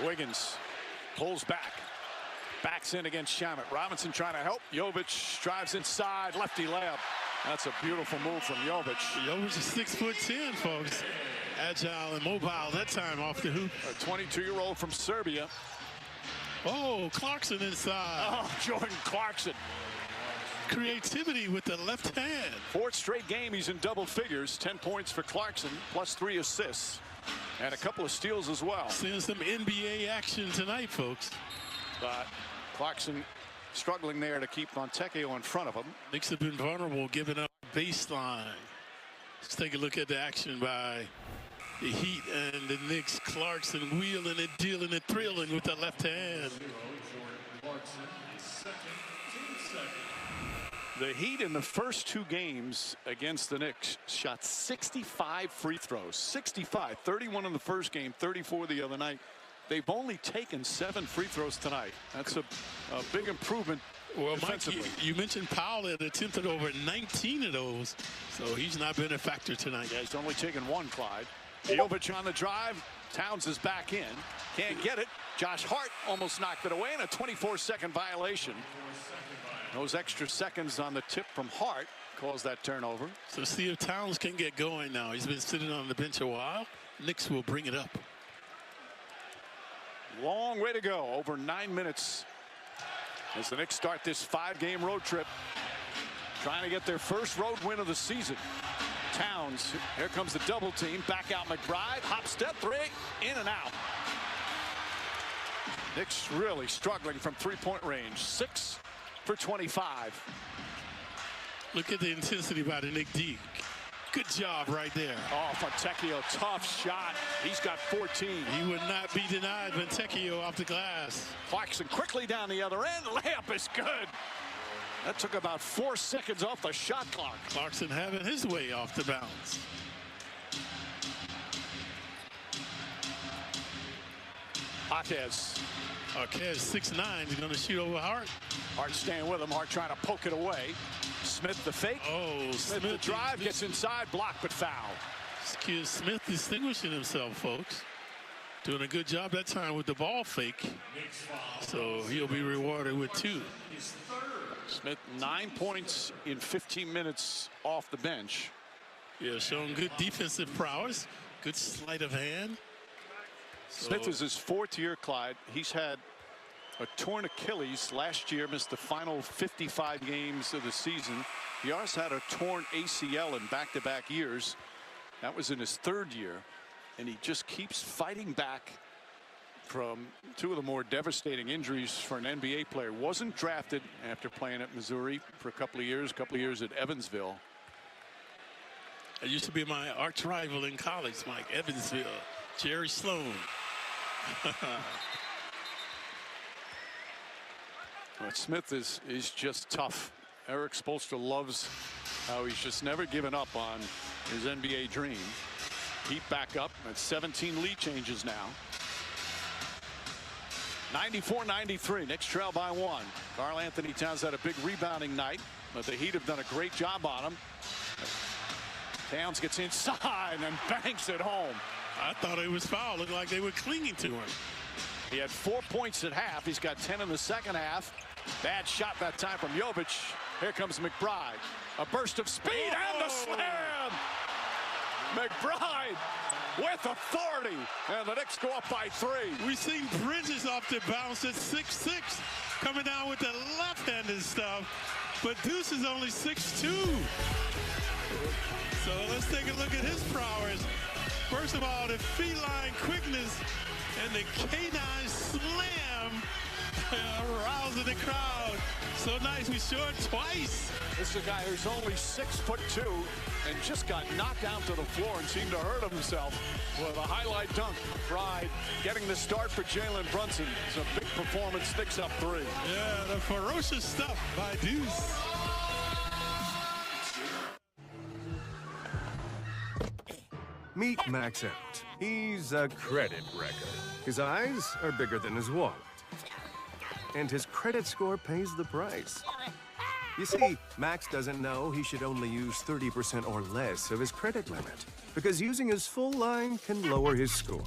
Wiggins pulls back. Backs in against Shamet. Robinson trying to help. Jovic drives inside. Lefty layup. That's a beautiful move from Jovic. Jovic is 6'10", folks. Agile and mobile that time off the hoop. A 22-year-old from Serbia. Oh, Clarkson inside. Oh, Jordan Clarkson. Creativity with the left hand. 4th straight game he's in double figures. 10 points for Clarkson, plus 3 assists. And a couple of steals as well. Seeing some NBA action tonight, folks. But Clarkson struggling there to keep Fontecchio in front of him. Knicks have been vulnerable, giving up baseline. Let's take a look at the action by the Heat and the Knicks. Clarkson wheeling and dealing and thrilling with the left hand. The Heat in the first 2 games against the Knicks shot 65 free throws. 65. 31 in the first game, 34 the other night. They've only taken 7 free throws tonight. That's a big improvement. Well, Mike, you mentioned Powell had attempted over 19 of those, so he's not been a factor tonight. Yeah, he's only taken 1, Clyde. Jovic on the drive. Towns is back in. Can't get it. Josh Hart almost knocked it away in a 24-second violation. Those extra seconds on the tip from Hart caused that turnover. So see if Towns can get going now. He's been sitting on the bench a while. Knicks will bring it up. Long way to go. Over 9 minutes as the Knicks start this 5-game road trip. Trying to get their first road win of the season. Towns, here comes the double team. Back out McBride. Hop step 3. In and out. Knicks really struggling from 3-point range. 6 for 25. Look at the intensity by the Knick D. Good job right there. Oh, Fontecchio, tough shot. He's got 14. He would not be denied. Fontecchio off the glass. Clarkson quickly down the other end. Layup is good. That took about 4 seconds off the shot clock. Clarkson having his way off the bounce. Jaquez. Jaquez, 6'9", he's going to shoot over Hart. Hart staying with him. Hart trying to poke it away. Smith the fake. Oh, Smith the drive, gets inside, block, but foul. Kid Smith distinguishing himself, folks. Doing a good job that time with the ball fake. So he'll be rewarded with 2. Smith 9 points in 15 minutes off the bench. Yeah, showing good defensive prowess. Good sleight of hand. Smith is his fourth year, Clyde. He's had a torn Achilles last year, missed the final 55 games of the season. He also had a torn ACL in back-to-back years. That was in his third year, and he just keeps fighting back from two of the more devastating injuries for an NBA player. Wasn't drafted after playing at Missouri for a couple of years at Evansville. It used to be my arch rival in college, Mike. Evansville, Jerry Sloan. But Smith is just tough. Eric Spoelstra loves how he's just never given up on his NBA dream. Heat back up at 17 lead changes now. 94-93. Knicks trail by 1. Karl Anthony Towns had a big rebounding night, but the Heat have done a great job on him. Towns gets inside and banks it home. I thought it was foul. Looked like they were clinging to him. He had 4 points at half. He's got 10 in the second half. Bad shot that time from Jovic. Here comes McBride. A burst of speed and the slam. McBride with authority. And the Knicks go up by 3. We've seen Bridges off the bounce at 6'6", coming down with the left-handed stuff. But Deuce is only 6'2". So let's take a look at his prowess. First of all, the feline quickness and the canine slam arousing the crowd. So nice, we saw it twice. This is a guy who's only 6'2" and just got knocked down to the floor and seemed to hurt himself with a highlight dunk. McBride getting the start for Jalen Brunson. It's a big performance, sticks up 3. Yeah, the ferocious stuff by Deuce. Meet Max Out. He's a credit wrecker. His eyes are bigger than his wallet. And his credit score pays the price. You see, Max doesn't know he should only use 30% or less of his credit limit, because using his full line can lower his score.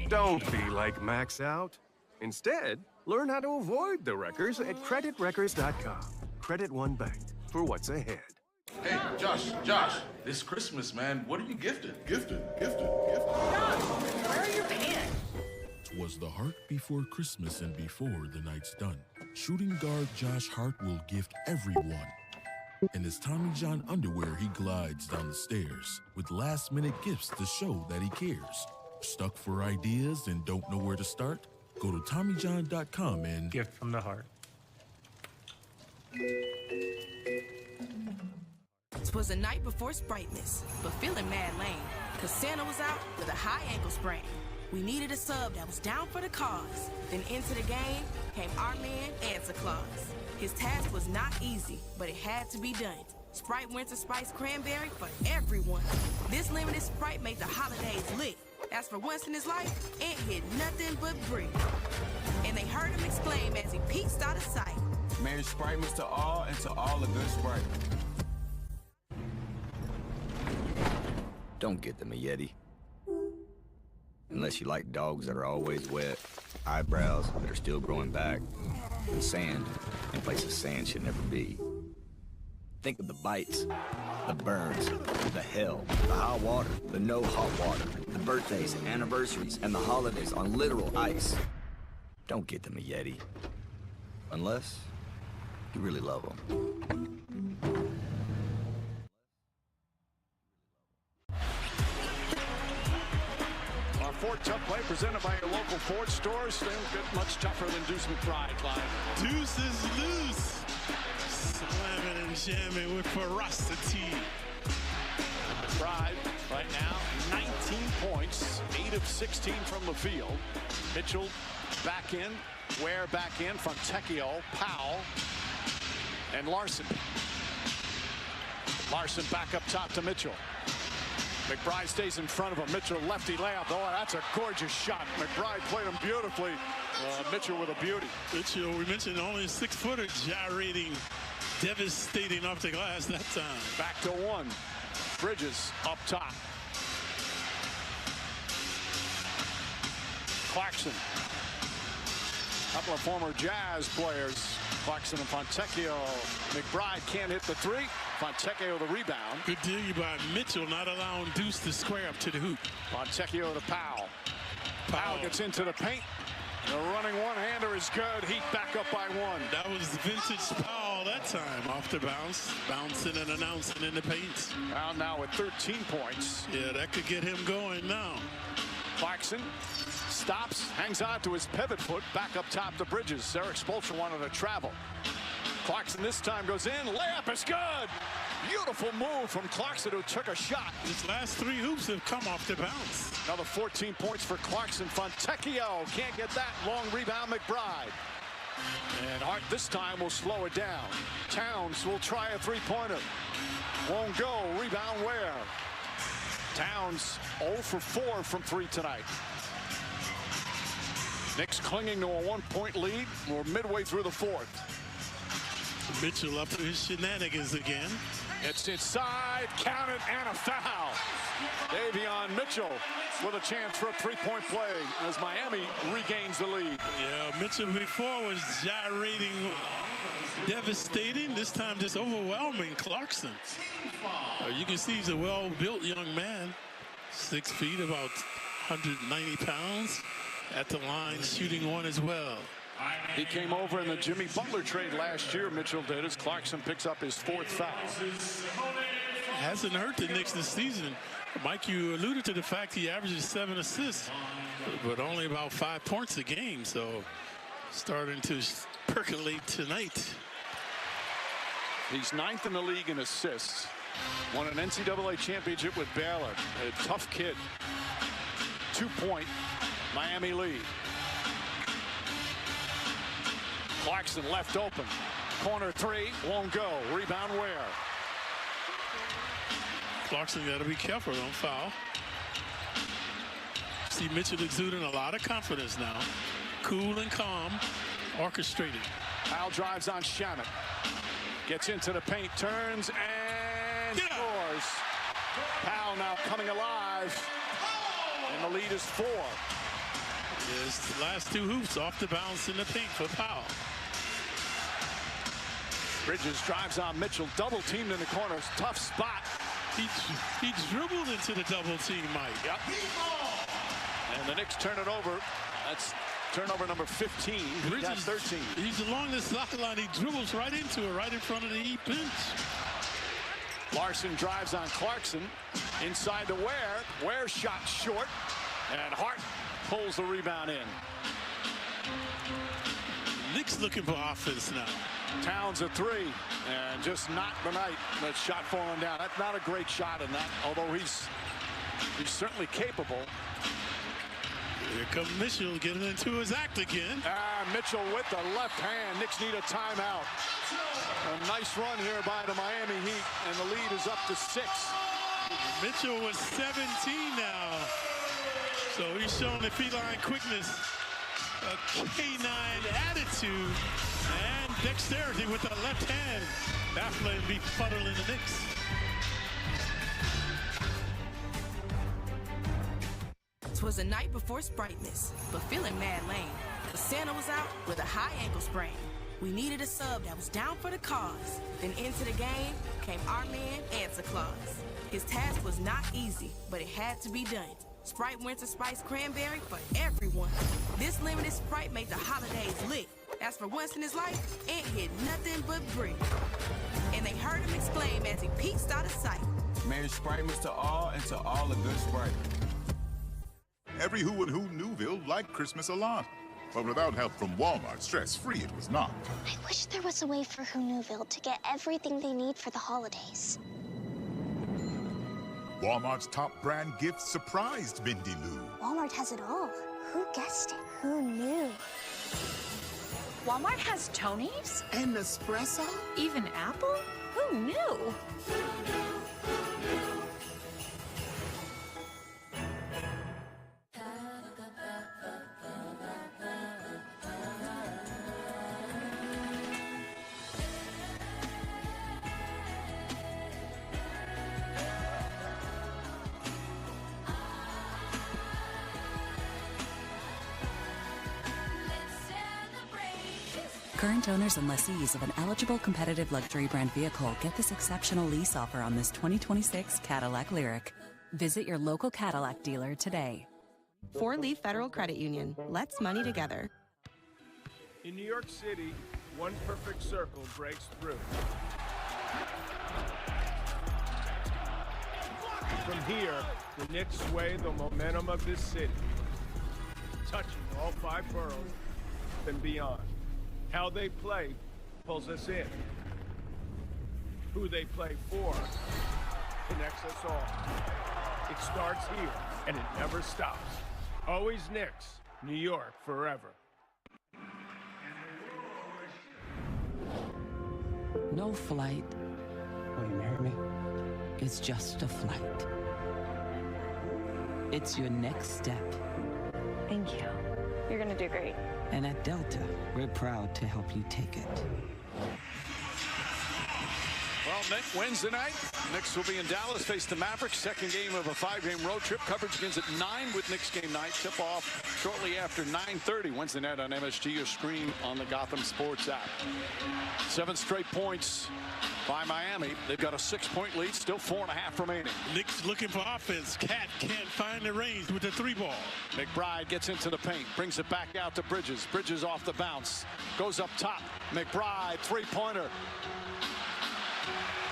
Don't be like Max Out. Instead, learn how to avoid the wreckers at creditwreckers.com. Credit One Bank for what's ahead. Hey, Josh, this Christmas, man, what are you gifted? Gifted. Where are your pants? 'Twas the heart before Christmas and before the night's done. Shooting guard Josh Hart will gift everyone. In his Tommy John underwear, he glides down the stairs with last-minute gifts to show that he cares. Stuck for ideas and don't know where to start? Go to TommyJohn.com and gift from the heart. Twas the night before Spriteness, but feeling mad lame, cause Santa was out with a high ankle sprain. We needed a sub that was down for the cause. Then into the game came our man, Answer Claus. His task was not easy, but it had to be done. Sprite Winter Spice Cranberry for everyone. This limited Sprite made the holidays lit. As for once in his life, Ant hit nothing but brick. And they heard him exclaim as he peeked out of sight. Merry Spritemas to all and to all a good Sprite. Don't get them a Yeti. Unless you like dogs that are always wet, eyebrows that are still growing back, and sand in places sand should never be. Think of the bites, the burns, the hell, the hot water, the no hot water, the birthdays, anniversaries, and the holidays on literal ice. Don't get them a Yeti. Unless you really love them. Ford Tough Play presented by your local Ford stores. They don't get much tougher than Deuce McBride, Clyde. Deuce is loose. Slamming and jamming with ferocity. McBride right now, 19 points, 8 of 16 from the field. Mitchell back in, Ware back in, Fontecchio, Powell, and Larson. Larson back up top to Mitchell. McBride stays in front of him. Mitchell lefty layup. Oh, that's a gorgeous shot. McBride played him beautifully. Mitchell with a beauty. Mitchell, we mentioned only 6-footer gyrating, devastating off the glass that time. Back to 1. Bridges up top. Clarkson. Couple of former Jazz players. Clarkson and Fontecchio. McBride can't hit the 3. Fontecchio the rebound. Good deal by Mitchell, not allowing Deuce to square up to the hoop. Fontecchio to Powell. Powell gets into the paint. The running one-hander is good. Heat back up by one. That was vintage Powell that time. Off the bounce. Bouncing and announcing in the paint. Powell now with 13 points. Yeah, that could get him going now. Clarkson stops, hangs on to his pivot foot, back up top to Bridges. Eric Spoelstra wanted to travel. Clarkson this time goes in. Layup is good. Beautiful move from Clarkson, who took a shot. His last 3 hoops have come off the bounce. Another 14 points for Clarkson. Fontecchio can't get that. Long rebound, McBride. And Hart this time will slow it down. Towns will try a three-pointer. Won't go. Rebound Ware. Towns 0 for 4 from 3 tonight. Knicks clinging to a 1-point lead. We're midway through the 4th. Mitchell up to his shenanigans again. It's inside, count it, and a foul. Davion Mitchell with a chance for a 3-point play as Miami regains the lead. Yeah, Mitchell before was gyrating, devastating. This time just overwhelming Clarkson. You can see he's a well-built young man. 6 feet, about 190 pounds. At the line, shooting one as well. He came over in the Jimmy Butler trade last year, Mitchell did, as Clarkson picks up his 4th foul. Hasn't hurt the Knicks this season. Mike, you alluded to the fact he averages 7 assists, but only about 5 points a game, so starting to percolate tonight. He's 9th in the league in assists. Won an NCAA championship with Baylor. A tough kid. 2-point Miami lead. Clarkson left open. Corner 3 won't go. Rebound Ware. Clarkson got to be careful, don't foul. See Mitchell exuding a lot of confidence now. Cool and calm, orchestrated. Powell drives on Shamet. Gets into the paint, turns, and scores. Powell now coming alive. And the lead is 4. His last 2 hoops off the bounce in the paint for Powell. Bridges drives on Mitchell, double teamed in the corner. Tough spot. He dribbled into the double team, Mike. Yep. And the Knicks turn it over. That's turnover number 15. He got 13. He's along the sideline. He dribbles right into it, right in front of the Heat bench. Larson drives on Clarkson. Inside to Ware. Ware shot short. And Hart pulls the rebound in. Knicks looking for offense now. Towns a 3, and just not tonight. That shot falling down. That's not a great shot in that, although he's certainly capable. Here comes Mitchell getting into his act again. Mitchell with the left hand. Knicks need a timeout. A nice run here by the Miami Heat, and the lead is up to 6. Mitchell was 17 now. So he's showing the feline quickness, a canine attitude, and dexterity with the left hand. Baffling and befuddling the Knicks. Twas the night before Sprightmas, but feeling mad lame. Cause Santa was out with a high ankle sprain. We needed a sub that was down for the cause. Then into the game came our man, Santa Claus. His task was not easy, but it had to be done. Sprite Winter Spice Cranberry for everyone. This limited Sprite made the holidays lit. As for once in his life, Ant hit nothing but brick. And they heard him exclaim as he peeked out of sight. Merry Spritemas to all, and to all a good Sprite. Every who and who Newville liked Christmas a lot. But without help from Walmart, stress-free it was not. I wish there was a way for Who Newville to get everything they need for the holidays. Walmart's top brand gifts surprised Mindy Lou. Walmart has it all. Who guessed it? Who knew? Walmart has Tony's? And Nespresso? Even Apple? Who knew? Current owners and lessees of an eligible competitive luxury brand vehicle get this exceptional lease offer on this 2026 Cadillac Lyriq. Visit your local Cadillac dealer today. 4-Leaf Federal Credit Union. Let's money together. In New York City, one perfect circle breaks through. From here, the Knicks sway the momentum of this city, touching all 5 boroughs and beyond. How they play pulls us in. Who they play for connects us all. It starts here, and it never stops. Always Knicks, New York forever. No flight. Will you marry me? It's just a flight. It's your next step. Thank you. You're gonna do great. And at Delta, we're proud to help you take it. Well, Wednesday night, Knicks will be in Dallas, face the Mavericks. Second game of a 5-game road trip. Coverage begins at 9 with Knicks game night. Tip off shortly after 9:30 Wednesday night on MSG. Or stream on the Gotham Sports app. 7 straight points by Miami. They've got a 6-point lead, still 4.5 remaining. Knicks looking for offense. Cat can't find the range with the 3-ball. McBride gets into the paint, brings it back out to Bridges. Bridges off the bounce, goes up top. McBride, 3-pointer.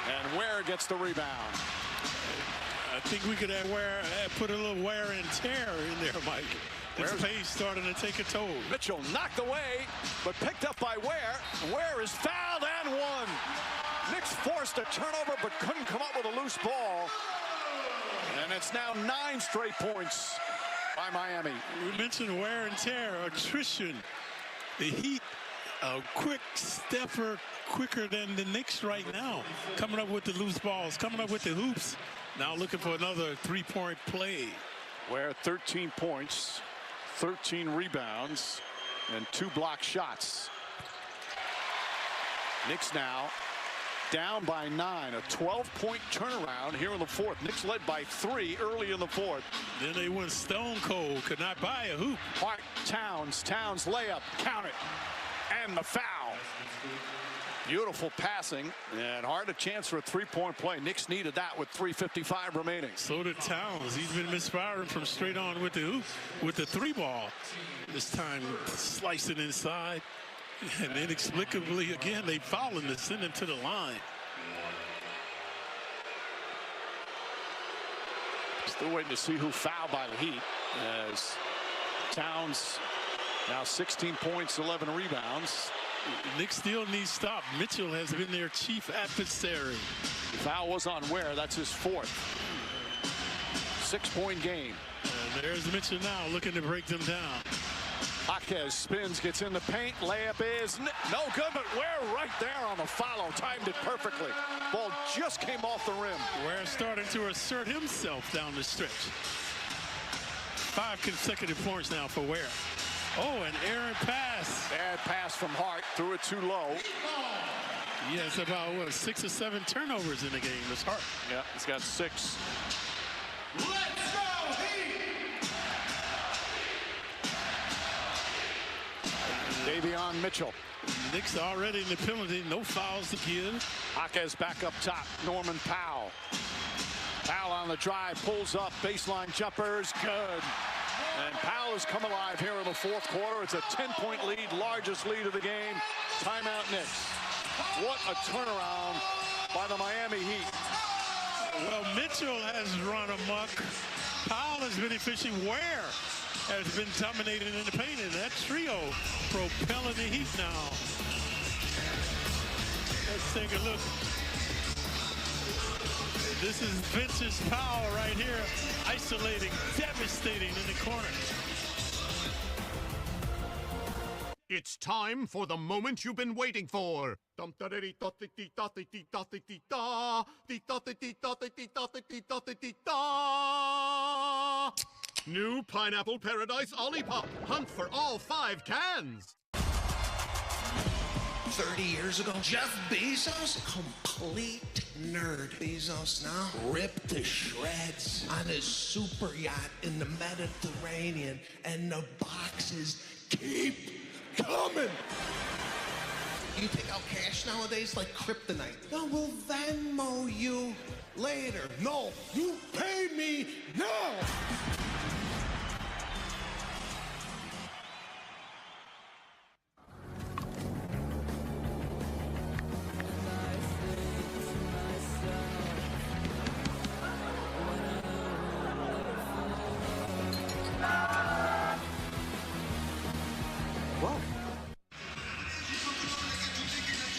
And Ware gets the rebound. I think we could put a little wear and tear in there, Mike. This pace starting to take a toll. Mitchell knocked away, but picked up by Ware. Ware is fouled and won. Knicks forced a turnover, but couldn't come up with a loose ball. And it's now 9 straight points by Miami. We mentioned wear and tear, attrition. The Heat, a quick stepper, quicker than the Knicks right now. Coming up with the loose balls, coming up with the hoops. Now looking for another 3-point play. Ware 13 points, 13 rebounds, and 2 block shots. Knicks now down by 9, a 12-point turnaround here in the 4th. Knicks led by 3 early in the 4th. Then they went stone cold, could not buy a hoop. Hart, Towns layup, count it, and the foul. Beautiful passing, and Hart a chance for a 3-point play. Knicks needed that with 3:55 remaining. So did Towns. He's been misfiring from straight on with the hoop, with the 3-ball. This time slicing inside. And inexplicably, again, they foul him to send him to the line. Still waiting to see who fouled by the Heat, as Towns now 16 points, 11 rebounds. Knicks still need stop. Mitchell has been their chief adversary. The foul was on Ware. That's his 4th. 6-point game. And there's Mitchell now looking to break them down. Jaquez spins, gets in the paint. Layup is no good, but Ware right there on the follow. Timed it perfectly. Ball just came off the rim. Ware starting to assert himself down the stretch. 5 consecutive points now for Ware. Oh, an errant pass. Bad pass from Hart. Threw it too low. He has about, what, 6 or 7 turnovers in the game. It's Hart. Yeah, he's got 6. Let's go, Heat! Davion Mitchell. Knicks already in the penalty. No fouls to give. Jaquez back up top. Norman Powell. Powell on the drive. Pulls up. Baseline jumpers. Good. And Powell has come alive here in the 4th quarter. It's a 10-point lead. Largest lead of the game. Timeout Knicks. What a turnaround by the Miami Heat. Well, Mitchell has run amok. Powell has been efficient. Ware has been dominating in the paint, and that trio propelling the Heat now. Let's take a look. This is vintage Powell right here, isolating, devastating in the corner. It's time for the moment you've been waiting for. New Pineapple Paradise Olipop. Hunt for all 5 cans. 30 years ago, Jeff Bezos, complete nerd. Bezos now ripped to shreds on his super yacht in the Mediterranean, and the boxes keep coming. You take out cash nowadays like kryptonite. No, we'll Venmo you later. No, you pay me now!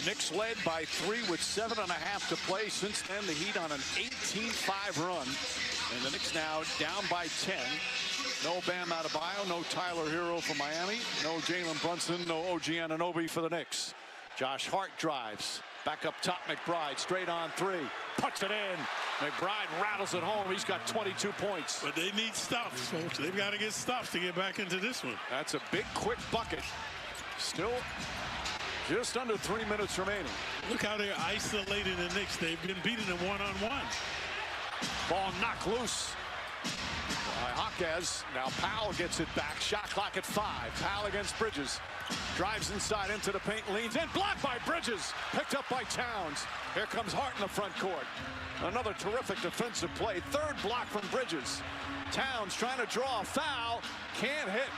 Knicks led by 3 with 7.5 to play. Since then, the Heat on an 18-5 run. And the Knicks now down by 10. No Bam Adebayo, no Tyler Hero for Miami, no Jalen Brunson, no OG Anunoby for the Knicks. Josh Hart drives. Back up top, McBride, straight on 3. Puts it in. McBride rattles it home. He's got 22 points. But they need stops, folks. They've got to get stops to get back into this one. That's a big, quick bucket. Still just under 3 minutes remaining. Look how they're isolating the Knicks. They've been beating them one-on-one. Ball knocked loose by Hawkes. Now Powell gets it back. Shot clock at 5. Powell against Bridges. Drives inside into the paint, leans in. Blocked by Bridges. Picked up by Towns. Here comes Hart in the front court. Another terrific defensive play. Third block from Bridges. Towns trying to draw a foul. Can't hit.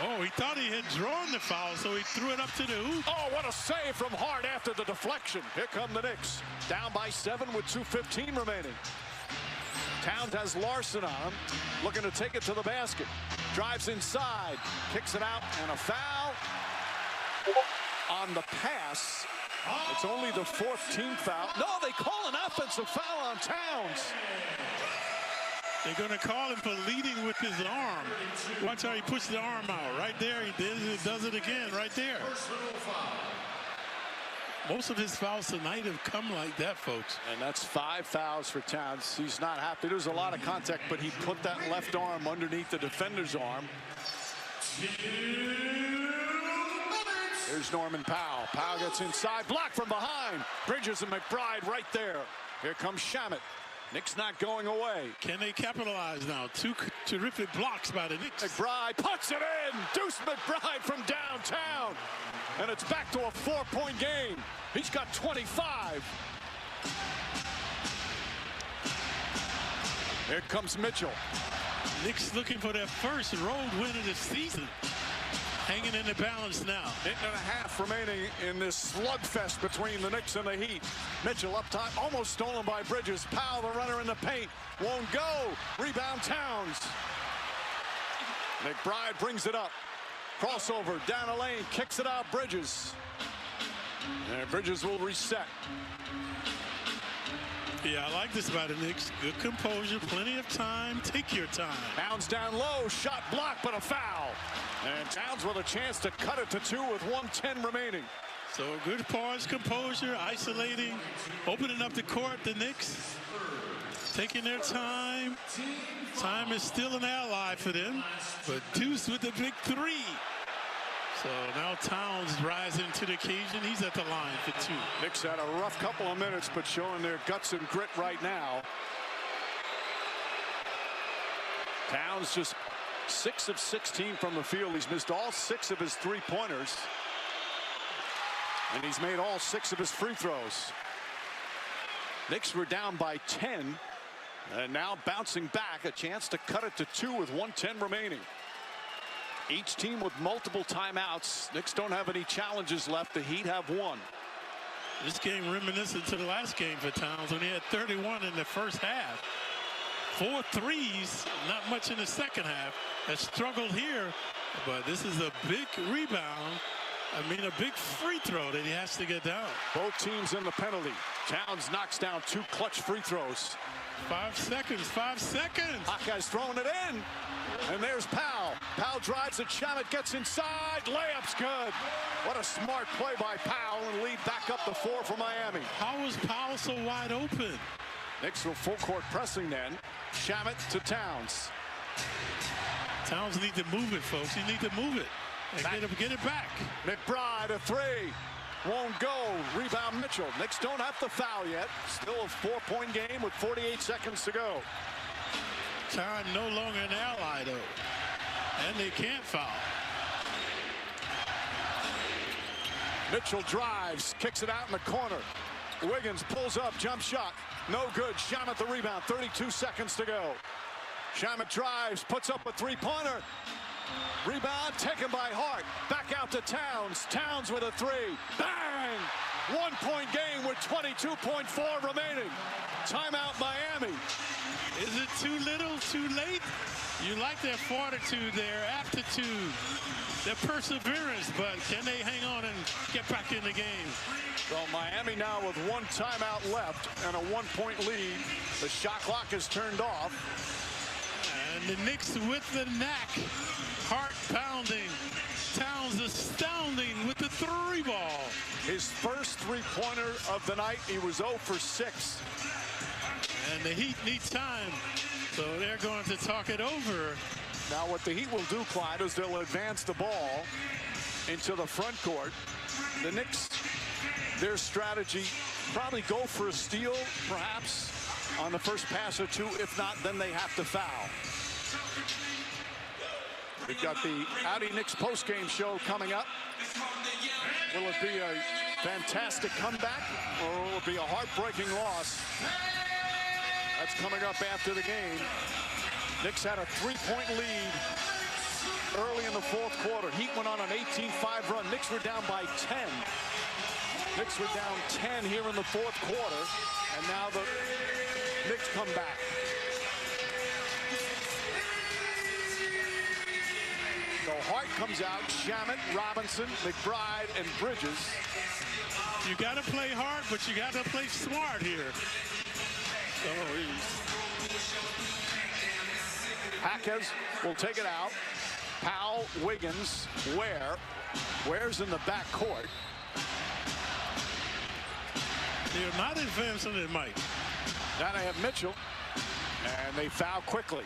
Oh, he thought he had drawn the foul, so he threw it up to the hoop. Oh, what a save from Hart after the deflection. Here come the Knicks. Down by 7 with 2:15 remaining. Towns has Larson on him, looking to take it to the basket. Drives inside, kicks it out, and a foul on the pass. It's only the 4th team foul. No, they call an offensive foul on Towns. They're going to call him for leading with his arm. Watch how he puts the arm out. Right there, he does it again, right there. Most of his fouls tonight have come like that, folks. And that's 5 fouls for Towns. He's not happy. There's a lot of contact, but he put that left arm underneath the defender's arm. Here's Norman Powell. Powell gets inside, blocked from behind. Bridges and McBride right there. Here comes Shamet. Knicks not going away. Can they capitalize now? 2 terrific blocks by the Knicks. McBride puts it in. Deuce McBride from downtown. And it's back to a 4-point game. He's got 25. Here comes Mitchell. Knicks looking for their first road win of the season. Hanging in the balance now. 8.5 remaining in this slugfest between the Knicks and the Heat. Mitchell up top, almost stolen by Bridges. Powell, the runner in the paint, won't go. Rebound Towns. McBride brings it up. Crossover down the lane, kicks it out. Bridges. And Bridges will reset. Yeah, I like this about the Knicks. Good composure, plenty of time. Take your time. Towns down low, shot blocked, but a foul. And Towns with a chance to cut it to 2 with 1:10 remaining. So good pause, composure, isolating, opening up the court. The Knicks taking their time. Time is still an ally for them, but Deuce with the big 3. So now Towns rising to the occasion. He's at the line for 2. Knicks had a rough couple of minutes, but showing their guts and grit right now. Towns just 6 of 16 from the field. He's missed all 6 of his 3-pointers. And he's made all 6 of his free throws. Knicks were down by 10. And now bouncing back, a chance to cut it to 2 with 1:10 remaining. Each team with multiple timeouts. Knicks don't have any challenges left. The Heat have 1. This game reminiscent to the last game for Towns when he had 31 in the first half. 4 threes, not much in the second half. Has struggled here, but this is a big rebound. I mean, a big free throw that he has to get down. Both teams in the penalty. Towns knocks down 2 clutch free throws. 5 seconds, 5 seconds. Hawkeye's throwing it in. And there's Powell. Powell drives it. Shamet gets inside. Layup's good. What a smart play by Powell, and lead back up to 4 for Miami. How was Powell so wide open? Knicks will full court pressing then. Shamet to Towns. Towns need to move it, folks. You need to move it and get it back. McBride a 3. Won't go. Rebound Mitchell. Knicks don't have to foul yet. Still a 4-point game with 48 seconds to go. Time no longer an ally, though. And they can't foul. Mitchell drives, kicks it out in the corner. Wiggins pulls up, jump shot. No good. Shamet the rebound. 32 seconds to go. Shamet drives, puts up a three-pointer. Rebound taken by Hart. Back out to Towns. Towns with a three. Bang! 1-point game with 22.4 remaining. Timeout Miami. Is it too little, too late? You like their fortitude, their aptitude, their perseverance, but can they hang on and get back in the game? Well, Miami now with 1 timeout left and a 1-point lead. The shot clock is turned off. And the Knicks with the knack. Hart pounding. Towns astounding with the 3-ball. His first three-pointer of the night. He was 0 for 6. And the Heat need time. So they're going to talk it over. Now what the Heat will do, Clyde, is they'll advance the ball into the front court. The Knicks, their strategy, probably go for a steal, perhaps, on the first pass or two. If not, then they have to foul. We've got the Audi Knicks postgame show coming up. Will it be a fantastic comeback, or will it be a heartbreaking loss? That's coming up after the game. Knicks had a 3-point lead early in the fourth quarter. Heat went on an 18-5 run. Knicks were down by 10. Knicks were down 10 here in the fourth quarter, and now the Knicks come back. So Hart comes out, Shamet, Robinson, McBride, and Bridges. You got to play hard, but you got to play smart here. Jaquez will take it out. Powell, Wiggins, Ware's in the backcourt. They're not advancing it, Mike. Now they have Mitchell, and they foul quickly.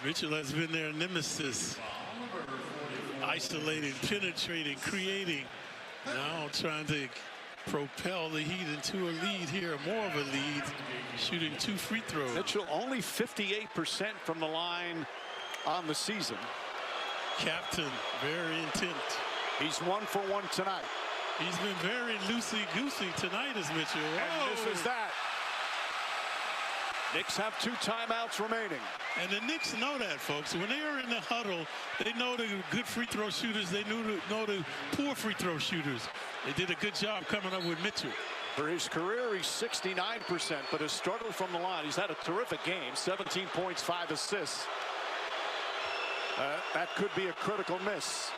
Mitchell has been their nemesis. Isolating, penetrating, creating. Now trying to propel the Heat into a lead here, more of a lead, shooting 2 free throws. Mitchell only 58% from the line on the season. Captain, very intent. He's 1 for 1 tonight. He's been very loosey-goosey tonight, as Mitchell. And this is that. Knicks have 2 timeouts remaining. And the Knicks know that, folks. When they are in the huddle, they know the good free throw shooters. They know the poor free throw shooters. They did a good job coming up with Mitchell. For his career, he's 69%, but has struggled from the line. He's had a terrific game, 17 points, 5 assists. That could be a critical miss.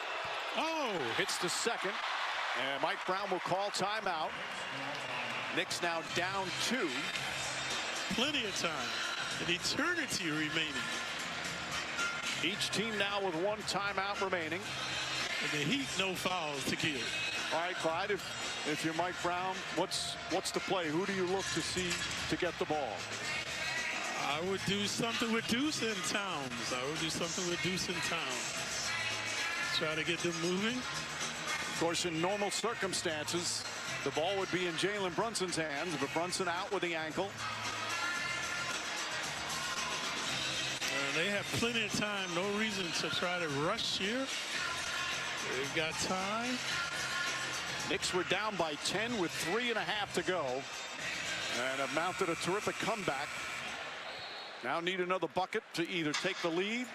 Oh! Hits the second, and Mike Brown will call timeout. Knicks now down 2. Plenty of time. An eternity remaining. Each team now with 1 timeout remaining. And the Heat, no fouls to give. All right, Clyde, if you're Mike Brown, what's the play? Who do you look to see to get the ball? I would do something with Deuce and Towns. Try to get them moving. Of course, in normal circumstances, the ball would be in Jalen Brunson's hands, but Brunson out with the ankle. They have plenty of time. No reason to try to rush here. They've got time. Knicks were down by 10 with 3.5 to go, and have mounted a terrific comeback. Now need another bucket to either take the lead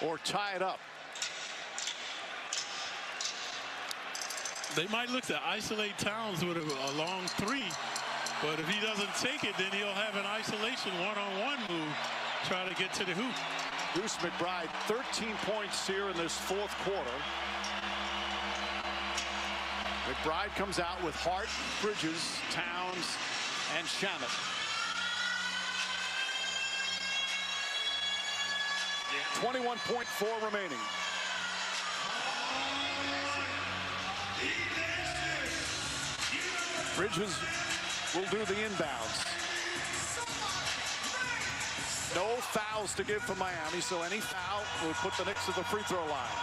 or tie it up. They might look to isolate Towns with a long 3, but if he doesn't take it, then he'll have an isolation one-on-one move. Try to get to the hoop. Deuce McBride, 13 points here in this fourth quarter. McBride comes out with Hart, Bridges, Towns, and Shamet. .4 remaining. Bridges will do the inbounds. No fouls to give for Miami, so any foul will put the Knicks at the free throw line.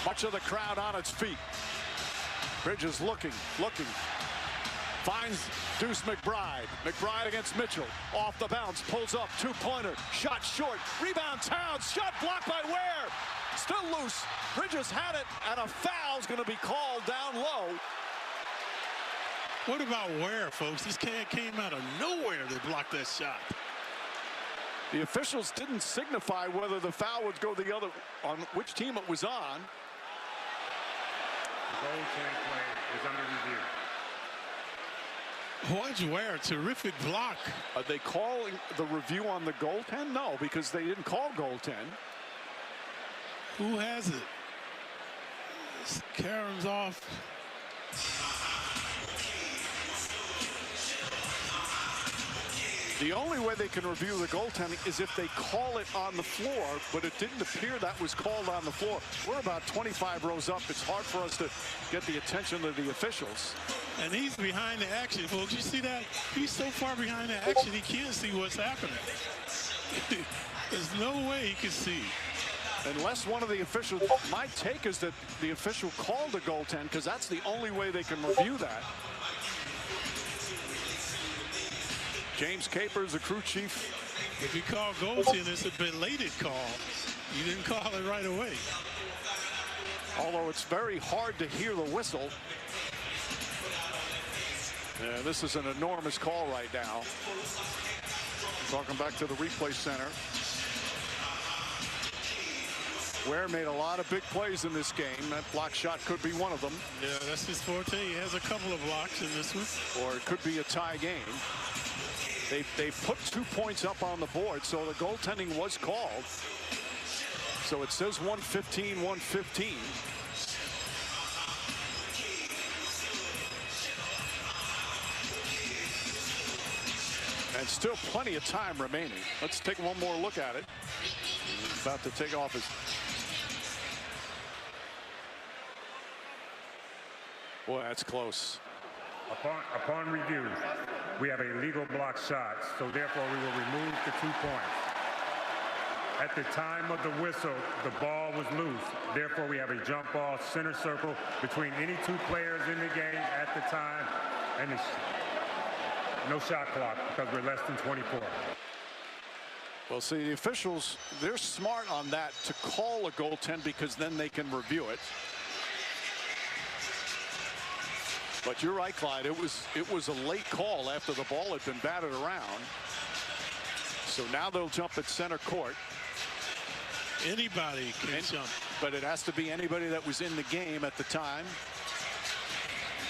Much of the crowd on its feet. Bridges looking. Finds Deuce McBride. McBride against Mitchell. Off the bounce, pulls up, 2-pointer. Shot short. Rebound Towns. Shot blocked by Ware. Still loose. Bridges had it, and a foul's going to be called down low. What about Ware, folks? This kid came out of nowhere to block that shot. The officials didn't signify whether the foul would go the other, on which team it was on. The goaltend play is under review. Watch Ware, terrific block. Are they calling the review on the goaltend? No, because they didn't call goaltend. Who has it? Karen's off. The only way they can review the goaltending is if they call it on the floor, but it didn't appear that was called on the floor. We're about 25 rows up. It's hard for us to get the attention of the officials. And he's behind the action, folks. You see that? He's so far behind the action, he can't see what's happening. There's no way he can see. Unless one of the officials, my take is that the official called the goaltend, because that's the only way they can review that. James Capers, the crew chief. If you call goaltend, it's a belated call. You didn't call it right away. Although it's very hard to hear the whistle. Yeah, this is an enormous call right now. Talking back to the replay center. Ware made a lot of big plays in this game. That block shot could be one of them. Yeah, that's his forte. He has a couple of blocks in this one. Or it could be a tie game. They've put 2 points up on the board, so the goaltending was called. So it says 115, 115. And still plenty of time remaining. Let's take one more look at it. He's about to take off his... Boy, that's close. Upon review, we have a legal block shot, so therefore we will remove the 2 points. At the time of the whistle, the ball was loose. Therefore, we have a jump ball center circle between any 2 players in the game at the time, and no shot clock because we're less than 24. Well, see, the officials, they're smart on that to call a goaltend because then they can review it. But you're right, Clyde. It was a late call after the ball had been batted around. So now they'll jump at center court. Anybody can jump. But it has to be anybody that was in the game at the time.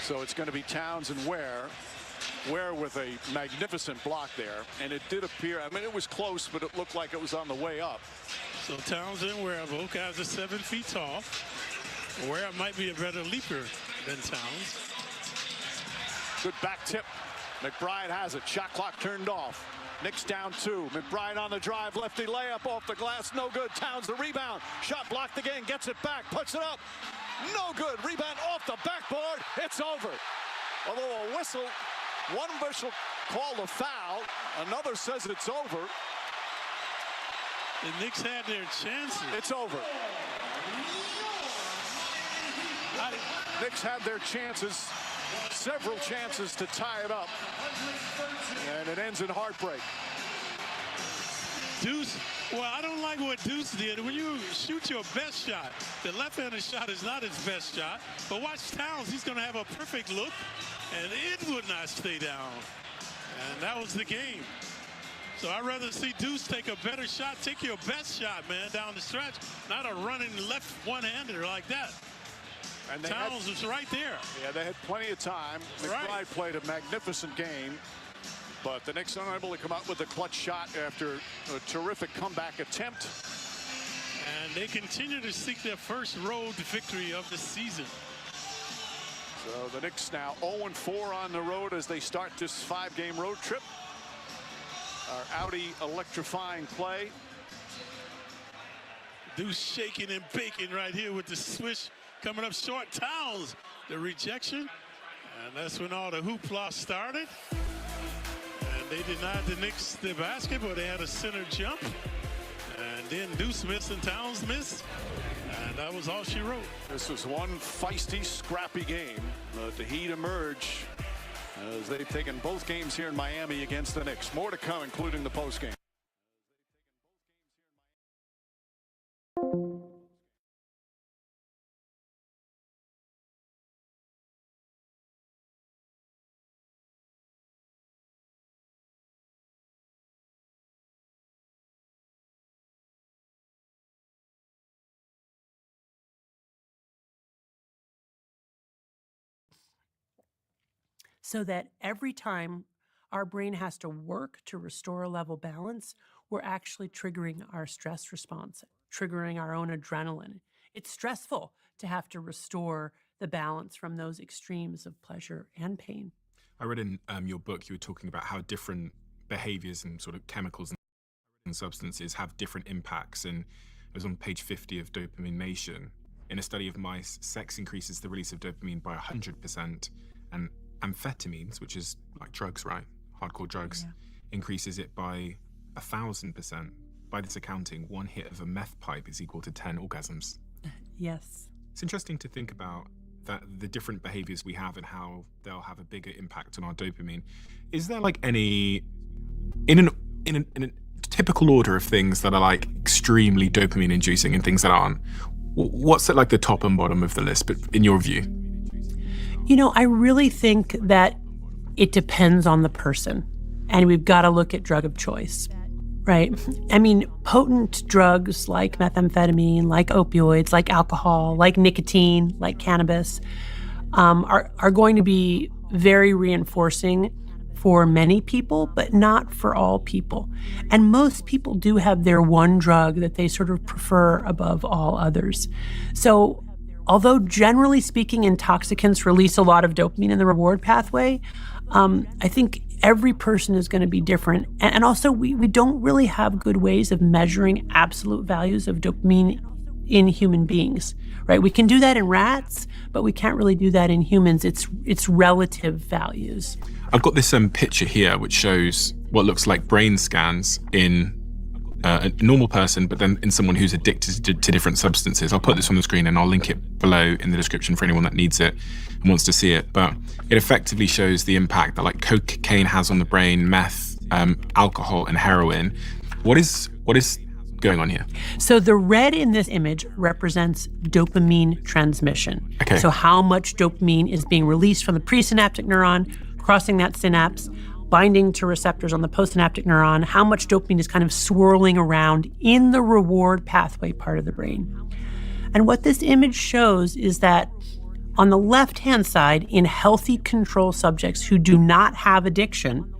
So it's going to be Towns and Ware. Ware with a magnificent block there. And it did appear, I mean, it was close, but it looked like it was on the way up. So Towns and Ware, both guys are 7 feet tall. Ware might be a better leaper than Towns. Good back tip. McBride has it. Shot clock turned off. Knicks down 2. McBride on the drive. Lefty layup off the glass. No good. Towns the rebound. Shot blocked again. Gets it back. Puts it up. No good. Rebound off the backboard. It's over. Although a whistle. One whistle called a foul. Another says it's over. The Knicks had their chances. It's over. Knicks had their chances. Several chances to tie it up, and it ends in heartbreak. Deuce, well, I don't like what Deuce did. When you shoot your best shot, the left-handed shot is not his best shot. But watch Towns, he's going to have a perfect look, and it would not stay down. And that was the game. So I'd rather see Deuce take a better shot. Take your best shot, man, down the stretch, not a running left one-hander like that. And Towns was right there. Yeah, they had plenty of time. McBride played a magnificent game, but the Knicks unable to come out with a clutch shot after a terrific comeback attempt. And they continue to seek their first road victory of the season. So the Knicks now 0-4 on the road as they start this 5-game road trip. Our Audi electrifying play. Deuce shaking and baking right here with the swish. Coming up short. Towns, the rejection, and that's when all the hoopla started. And they denied the Knicks the basketball. They had a center jump, and then Deuce missed and Towns missed, and that was all she wrote. This was one feisty, scrappy game. The Heat emerge as they've taken both games here in Miami against the Knicks. More to come, including the postgame. so that every time our brain has to work to restore a level balance, we're actually triggering our stress response, triggering our own adrenaline. It's stressful to have to restore the balance from those extremes of pleasure and pain. I read in your book, you were talking about how different behaviors and sort of chemicals and substances have different impacts. And it was on page 50 of Dopamine Nation. In a study of mice, sex increases the release of dopamine by 100%, and amphetamines, which is like drugs, right? Hardcore drugs, increases it by 1,000%. By this accounting, one hit of a meth pipe is equal to 10 orgasms. Yes. It's interesting to think about that the different behaviors we have and how they'll have a bigger impact on our dopamine. Is there like any, in a typical order of things that are like extremely dopamine inducing and things that aren't, what's at like the top and bottom of the list, but in your view? You know, I really think that it depends on the person, and we've got to look at drug of choice, right? I mean, potent drugs like methamphetamine, like opioids, like alcohol, like nicotine, like cannabis, are going to be very reinforcing for many people, but not for all people. And most people do have their one drug that they sort of prefer above all others. So although generally speaking, intoxicants release a lot of dopamine in the reward pathway, I think every person is going to be different. And also, we don't really have good ways of measuring absolute values of dopamine in human beings, right? We can do that in rats, but we can't really do that in humans. It's relative values. I've got this picture here which shows what looks like brain scans in a normal person, but then in someone who's addicted to different substances. I'll put this on the screen and I'll link it below in the description for anyone that needs it and wants to see it. But it effectively shows the impact that like cocaine has on the brain, meth, alcohol, and heroin. What is going on here? So the red in this image represents dopamine transmission. Okay. So how much dopamine is being released from the presynaptic neuron, crossing that synapse, binding to receptors on the postsynaptic neuron, how much dopamine is kind of swirling around in the reward pathway part of the brain. And what this image shows is that on the left-hand side, in healthy control subjects who do not have addiction,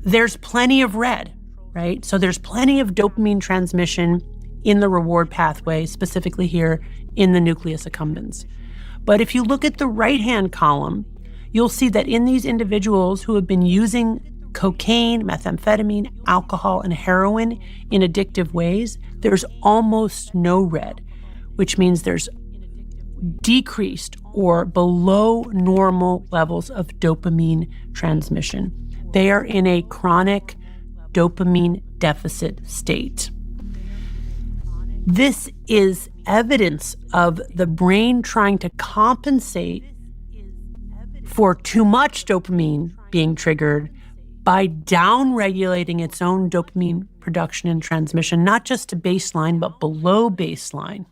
there's plenty of red, right? So there's plenty of dopamine transmission in the reward pathway, specifically here in the nucleus accumbens. But if you look at the right-hand column, you'll see that in these individuals who have been using cocaine, methamphetamine, alcohol, and heroin in addictive ways, there's almost no red, which means there's decreased or below normal levels of dopamine transmission. They are in a chronic dopamine deficit state. This is evidence of the brain trying to compensate for too much dopamine being triggered by down-regulating its own dopamine production and transmission, not just to baseline, but below baseline.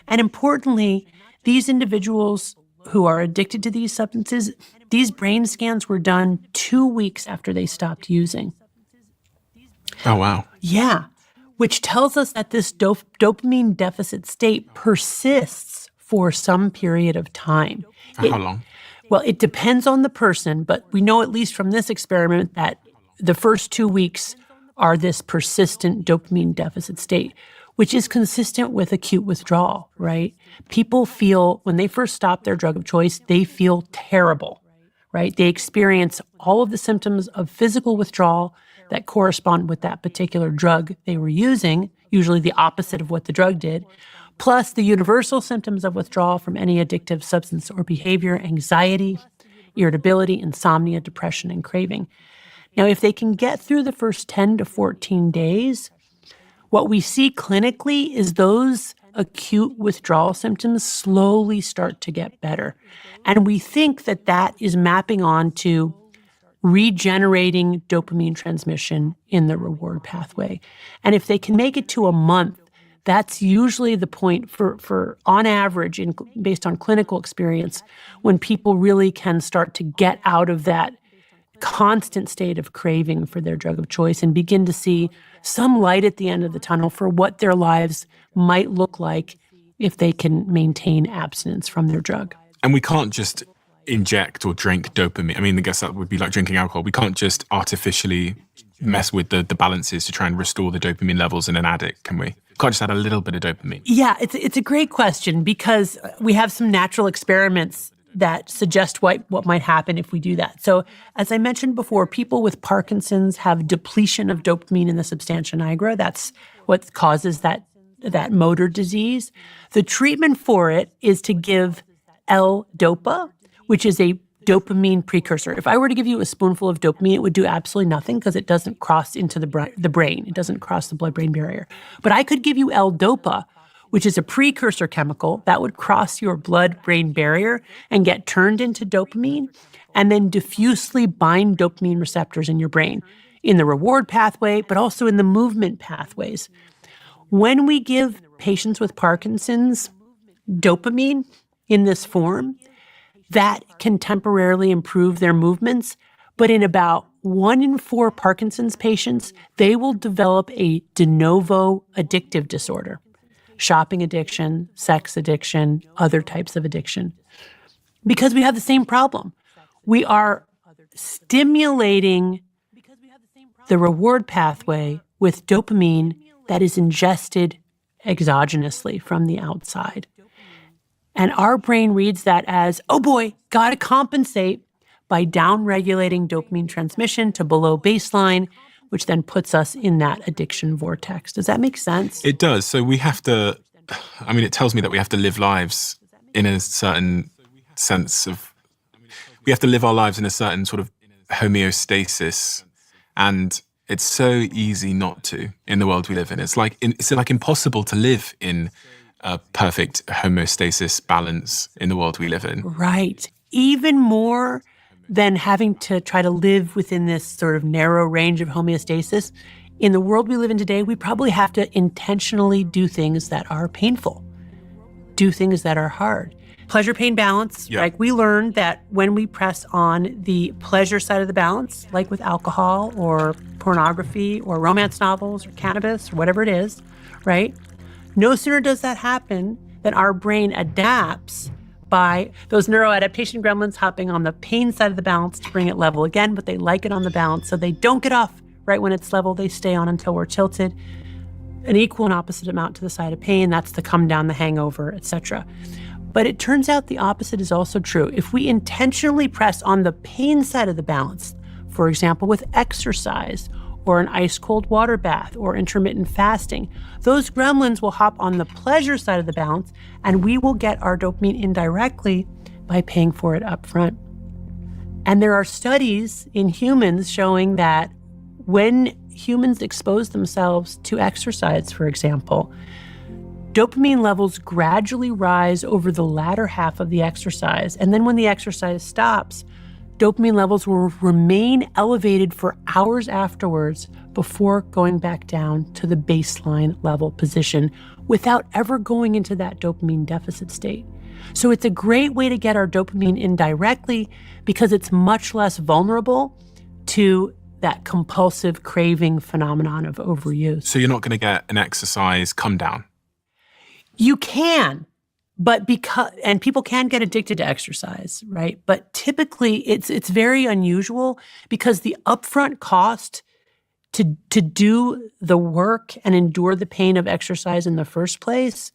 And importantly, these individuals who are addicted to these substances, these brain scans were done 2 weeks after they stopped using. Oh, wow. Yeah, which tells us that this dopamine deficit state persists for some period of time. How long? Well, it depends on the person, but we know at least from this experiment that the first 2 weeks are this persistent dopamine deficit state, which is consistent with acute withdrawal, right? People feel, when they first stop their drug of choice, they feel terrible, right? They experience all of the symptoms of physical withdrawal that correspond with that particular drug they were using, usually the opposite of what the drug did, plus the universal symptoms of withdrawal from any addictive substance or behavior, anxiety, irritability, insomnia, depression, and craving. Now, if they can get through the first 10 to 14 days, what we see clinically is those acute withdrawal symptoms slowly start to get better. And we think that that is mapping on to regenerating dopamine transmission in the reward pathway. And if they can make it to a month, that's usually the point for on average, based on clinical experience, when people really can start to get out of that constant state of craving for their drug of choice and begin to see some light at the end of the tunnel for what their lives might look like if they can maintain abstinence from their drug. And we can't just inject or drink dopamine. I mean, I guess that would be like drinking alcohol. We can't just artificially mess with the balances to try and restore the dopamine levels in an addict, can we? Can't just add a little bit of dopamine. Yeah, it's a great question because we have some natural experiments that suggest what might happen if we do that. So as I mentioned before, people with Parkinson's have depletion of dopamine in the substantia nigra. That's what causes that motor disease. The treatment for it is to give L-Dopa, which is a dopamine precursor. If I were to give you a spoonful of dopamine, it would do absolutely nothing because it doesn't cross into the brain. It doesn't cross the blood-brain barrier. But I could give you L-Dopa, which is a precursor chemical that would cross your blood-brain barrier and get turned into dopamine and then diffusely bind dopamine receptors in your brain, in the reward pathway, but also in the movement pathways. When we give patients with Parkinson's dopamine in this form, that can temporarily improve their movements, but in about 1 in 4 Parkinson's patients, they will develop a de novo addictive disorder. Shopping addiction, sex addiction, other types of addiction. Because we have the same problem. We are stimulating the reward pathway with dopamine that is ingested exogenously from the outside. And our brain reads that as, oh boy, gotta compensate by downregulating dopamine transmission to below baseline, which then puts us in that addiction vortex. Does that make sense? It does. So we have to, I mean, it tells me that we have to live lives in a certain sense of, we have to live our lives in a certain sort of homeostasis. And it's so easy not to in the world we live in. It's like impossible to live in a perfect homeostasis balance in the world we live in. Right. Even more than having to try to live within this sort of narrow range of homeostasis, in the world we live in today, we probably have to intentionally do things that are painful, do things that are hard. Pleasure-pain balance, like we learned that when we press on the pleasure side of the balance, like with alcohol or pornography or romance novels or cannabis or whatever it is, right? No sooner does that happen than our brain adapts by those neuroadaptation gremlins hopping on the pain side of the balance to bring it level again, but they like it on the balance, so they don't get off right when it's level. They stay on until we're tilted. An equal and opposite amount to the side of pain, that's the come down, the hangover, etc. But it turns out the opposite is also true. If we intentionally press on the pain side of the balance, for example, with exercise or an ice-cold water bath or intermittent fasting, those gremlins will hop on the pleasure side of the balance, and we will get our dopamine indirectly by paying for it up front. And there are studies in humans showing that when humans expose themselves to exercise, for example, dopamine levels gradually rise over the latter half of the exercise. And then when the exercise stops, dopamine levels will remain elevated for hours afterwards before going back down to the baseline level position without ever going into that dopamine deficit state. So it's a great way to get our dopamine in directly because it's much less vulnerable to that compulsive craving phenomenon of overuse. So you're not going to get an exercise come down? You can, but and people can get addicted to exercise, right? But typically it's very unusual because the upfront cost to do the work and endure the pain of exercise in the first place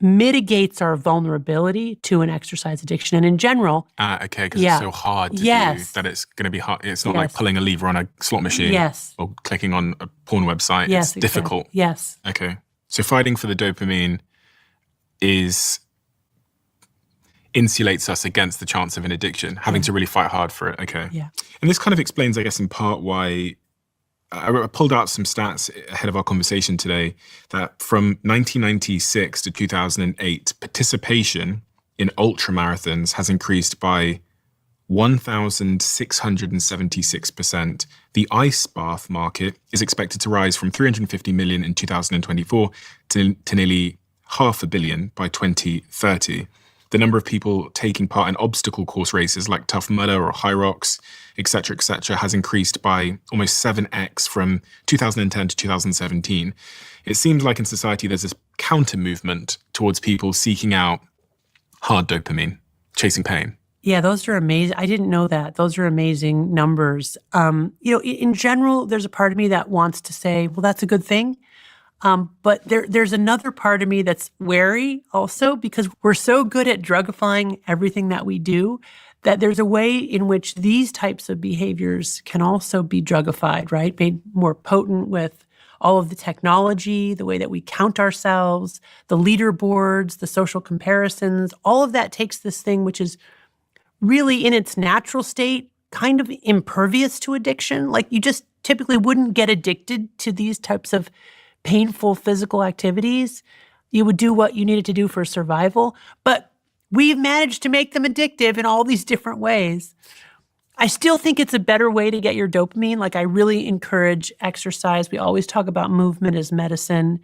mitigates our vulnerability to an exercise addiction. And in general... okay, because it's so hard to do that it's going to be hard. It's not like pulling a lever on a slot machine or clicking on a porn website. It's difficult. Yes. Okay. So fighting for the dopamine insulates us against the chance of an addiction, having to really fight hard for it. Okay. Yeah. And this kind of explains, I guess, in part why I pulled out some stats ahead of our conversation today that from 1996 to 2008, participation in ultramarathons has increased by 1,676%. The ice bath market is expected to rise from 350 million in 2024 to nearly $500 million by 2030. The number of people taking part in obstacle course races like Tough Mudder or High Rocks, et cetera, has increased by almost 7x from 2010 to 2017. It seems like in society there's this counter movement towards people seeking out hard dopamine, chasing pain. Yeah, those are amazing. I didn't know that. Those are amazing numbers. In general, there's a part of me that wants to say, well, that's a good thing. But there's another part of me that's wary also, because we're so good at drugifying everything that we do that there's a way in which these types of behaviors can also be drugified, right? Made more potent with all of the technology, the way that we count ourselves, the leaderboards, the social comparisons. All of that takes this thing, which is really in its natural state, kind of impervious to addiction. Like, you just typically wouldn't get addicted to these types of painful physical activities. You would do what you needed to do for survival. But we've managed to make them addictive in all these different ways. I still think it's a better way to get your dopamine. Like, I really encourage exercise. We always talk about movement as medicine.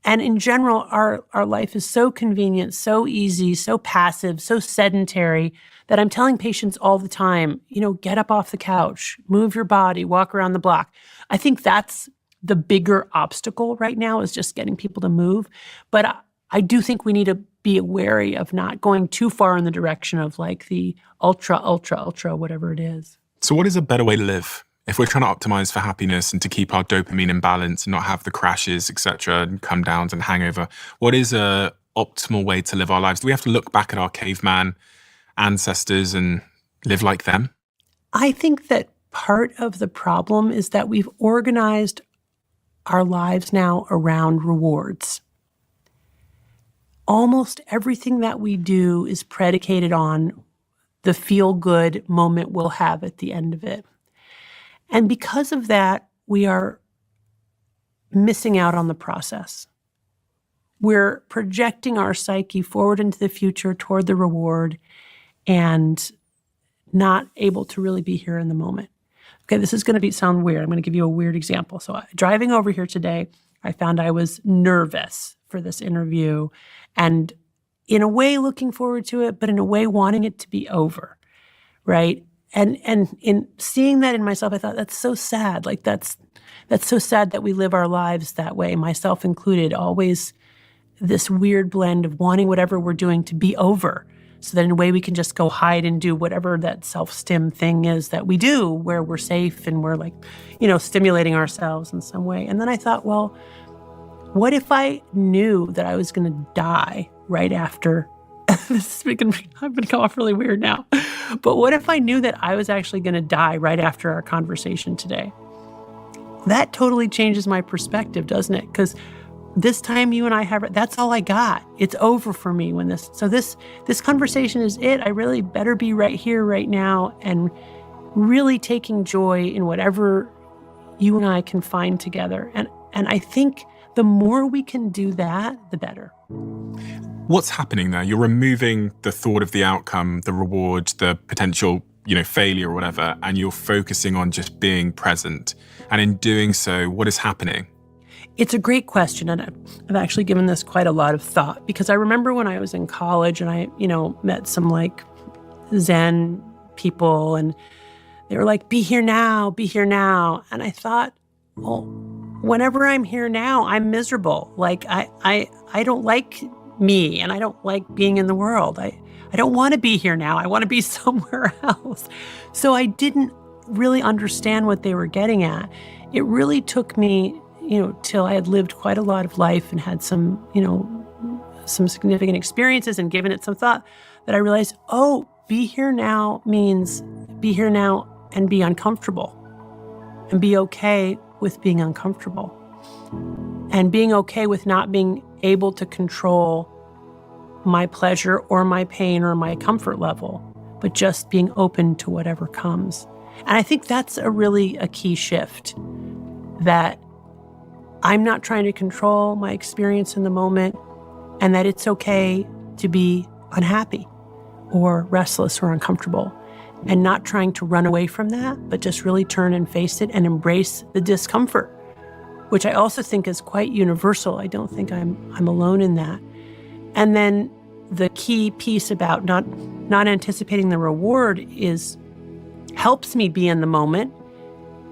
And in general, our life is so convenient, so easy, so passive, so sedentary that I'm telling patients all the time, get up off the couch, move your body, walk around the block. I think that's the bigger obstacle right now, is just getting people to move. But I do think we need to be wary of not going too far in the direction of like the ultra, whatever it is. So what is a better way to live? If we're trying to optimize for happiness and to keep our dopamine in balance and not have the crashes, etc., and come downs and hangover, what is a optimal way to live our lives? Do we have to look back at our caveman ancestors and live like them? I think that part of the problem is that we've organized our lives now around rewards. Almost everything that we do is predicated on the feel-good moment we'll have at the end of it. And because of that, we are missing out on the process. We're projecting our psyche forward into the future toward the reward and not able to really be here in the moment. Okay, this is going to sound weird. I'm going to give you a weird example. So driving over here today, I found I was nervous for this interview and in a way looking forward to it, but in a way wanting it to be over, right? And in seeing that in myself, I thought, that's so sad. Like, that's so sad that we live our lives that way, myself included, always this weird blend of wanting whatever we're doing to be over, so that in a way we can just go hide and do whatever that self-stim thing is that we do, where we're safe and we're like, stimulating ourselves in some way. And then I thought, well, what if I knew that I was going to die right after? I'm going to come off really weird now. But what if I knew that I was actually going to die right after our conversation today? That totally changes my perspective, doesn't it? Because this time you and I have, that's all I got. It's over for me when this conversation is it. I really better be right here, right now, and really taking joy in whatever you and I can find together. And I think the more we can do that, the better. What's happening there? You're removing the thought of the outcome, the reward, the potential, failure or whatever, and you're focusing on just being present. And in doing so, what is happening? It's a great question, and I've actually given this quite a lot of thought, because I remember when I was in college and I, met some like Zen people, and they were like, be here now, be here now. And I thought, well, whenever I'm here now, I'm miserable. Like, I don't like me, and I don't like being in the world. I don't want to be here now. I want to be somewhere else. So I didn't really understand what they were getting at. It really took me, till I had lived quite a lot of life and had some, some significant experiences and given it some thought, that I realized, oh, be here now means be here now and be uncomfortable and be okay with being uncomfortable and being okay with not being able to control my pleasure or my pain or my comfort level, but just being open to whatever comes. And I think that's a key shift, that I'm not trying to control my experience in the moment, and that it's okay to be unhappy or restless or uncomfortable, and not trying to run away from that, but just really turn and face it and embrace the discomfort, which I also think is quite universal. I don't think I'm alone in that. And then the key piece about not anticipating the reward helps me be in the moment,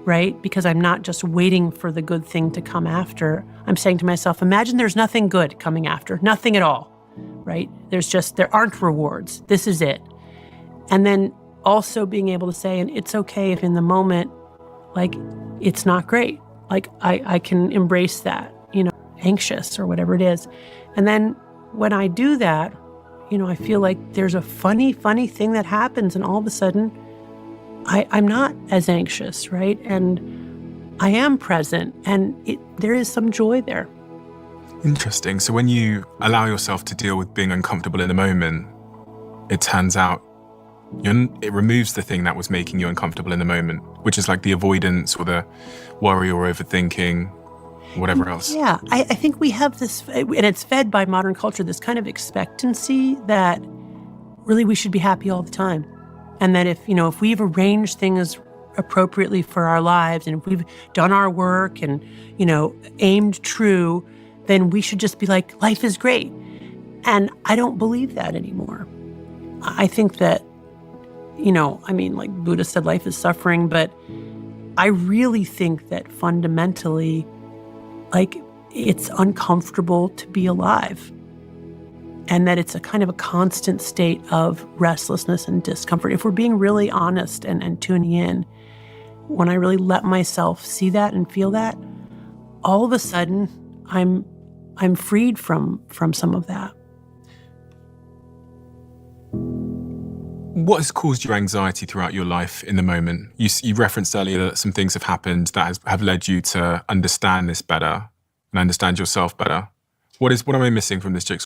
right? Because I'm not just waiting for the good thing to come after. I'm saying to myself, imagine there's nothing good coming after, nothing at all, right? There aren't rewards. This is it. And then also being able to say, and it's okay if in the moment, like, it's not great. Like, I can embrace that, you know, anxious or whatever it is. And then when I do that, you know, I feel like there's a funny thing that happens, and all of a sudden I'm not as anxious, right? And I am present, and there is some joy there. Interesting. So when you allow yourself to deal with being uncomfortable in the moment, it turns out it removes the thing that was making you uncomfortable in the moment, which is like the avoidance or the worry or overthinking, whatever else. Yeah, I think we have this, and it's fed by modern culture, this kind of expectancy that really we should be happy all the time. And that if we've arranged things appropriately for our lives, and if we've done our work and, you know, aimed true, then we should just be like, life is great. And I don't believe that anymore. I think that, you know, I mean, like Buddha said, life is suffering, but I really think that fundamentally, like, it's uncomfortable to be alive. And that it's a kind of a constant state of restlessness and discomfort. If we're being really honest and tuning in, when I really let myself see that and feel that, all of a sudden I'm freed from some of that. What has caused your anxiety throughout your life in the moment? You referenced earlier that some things have happened that have led you to understand this better and understand yourself better. What am I missing from this jigsaw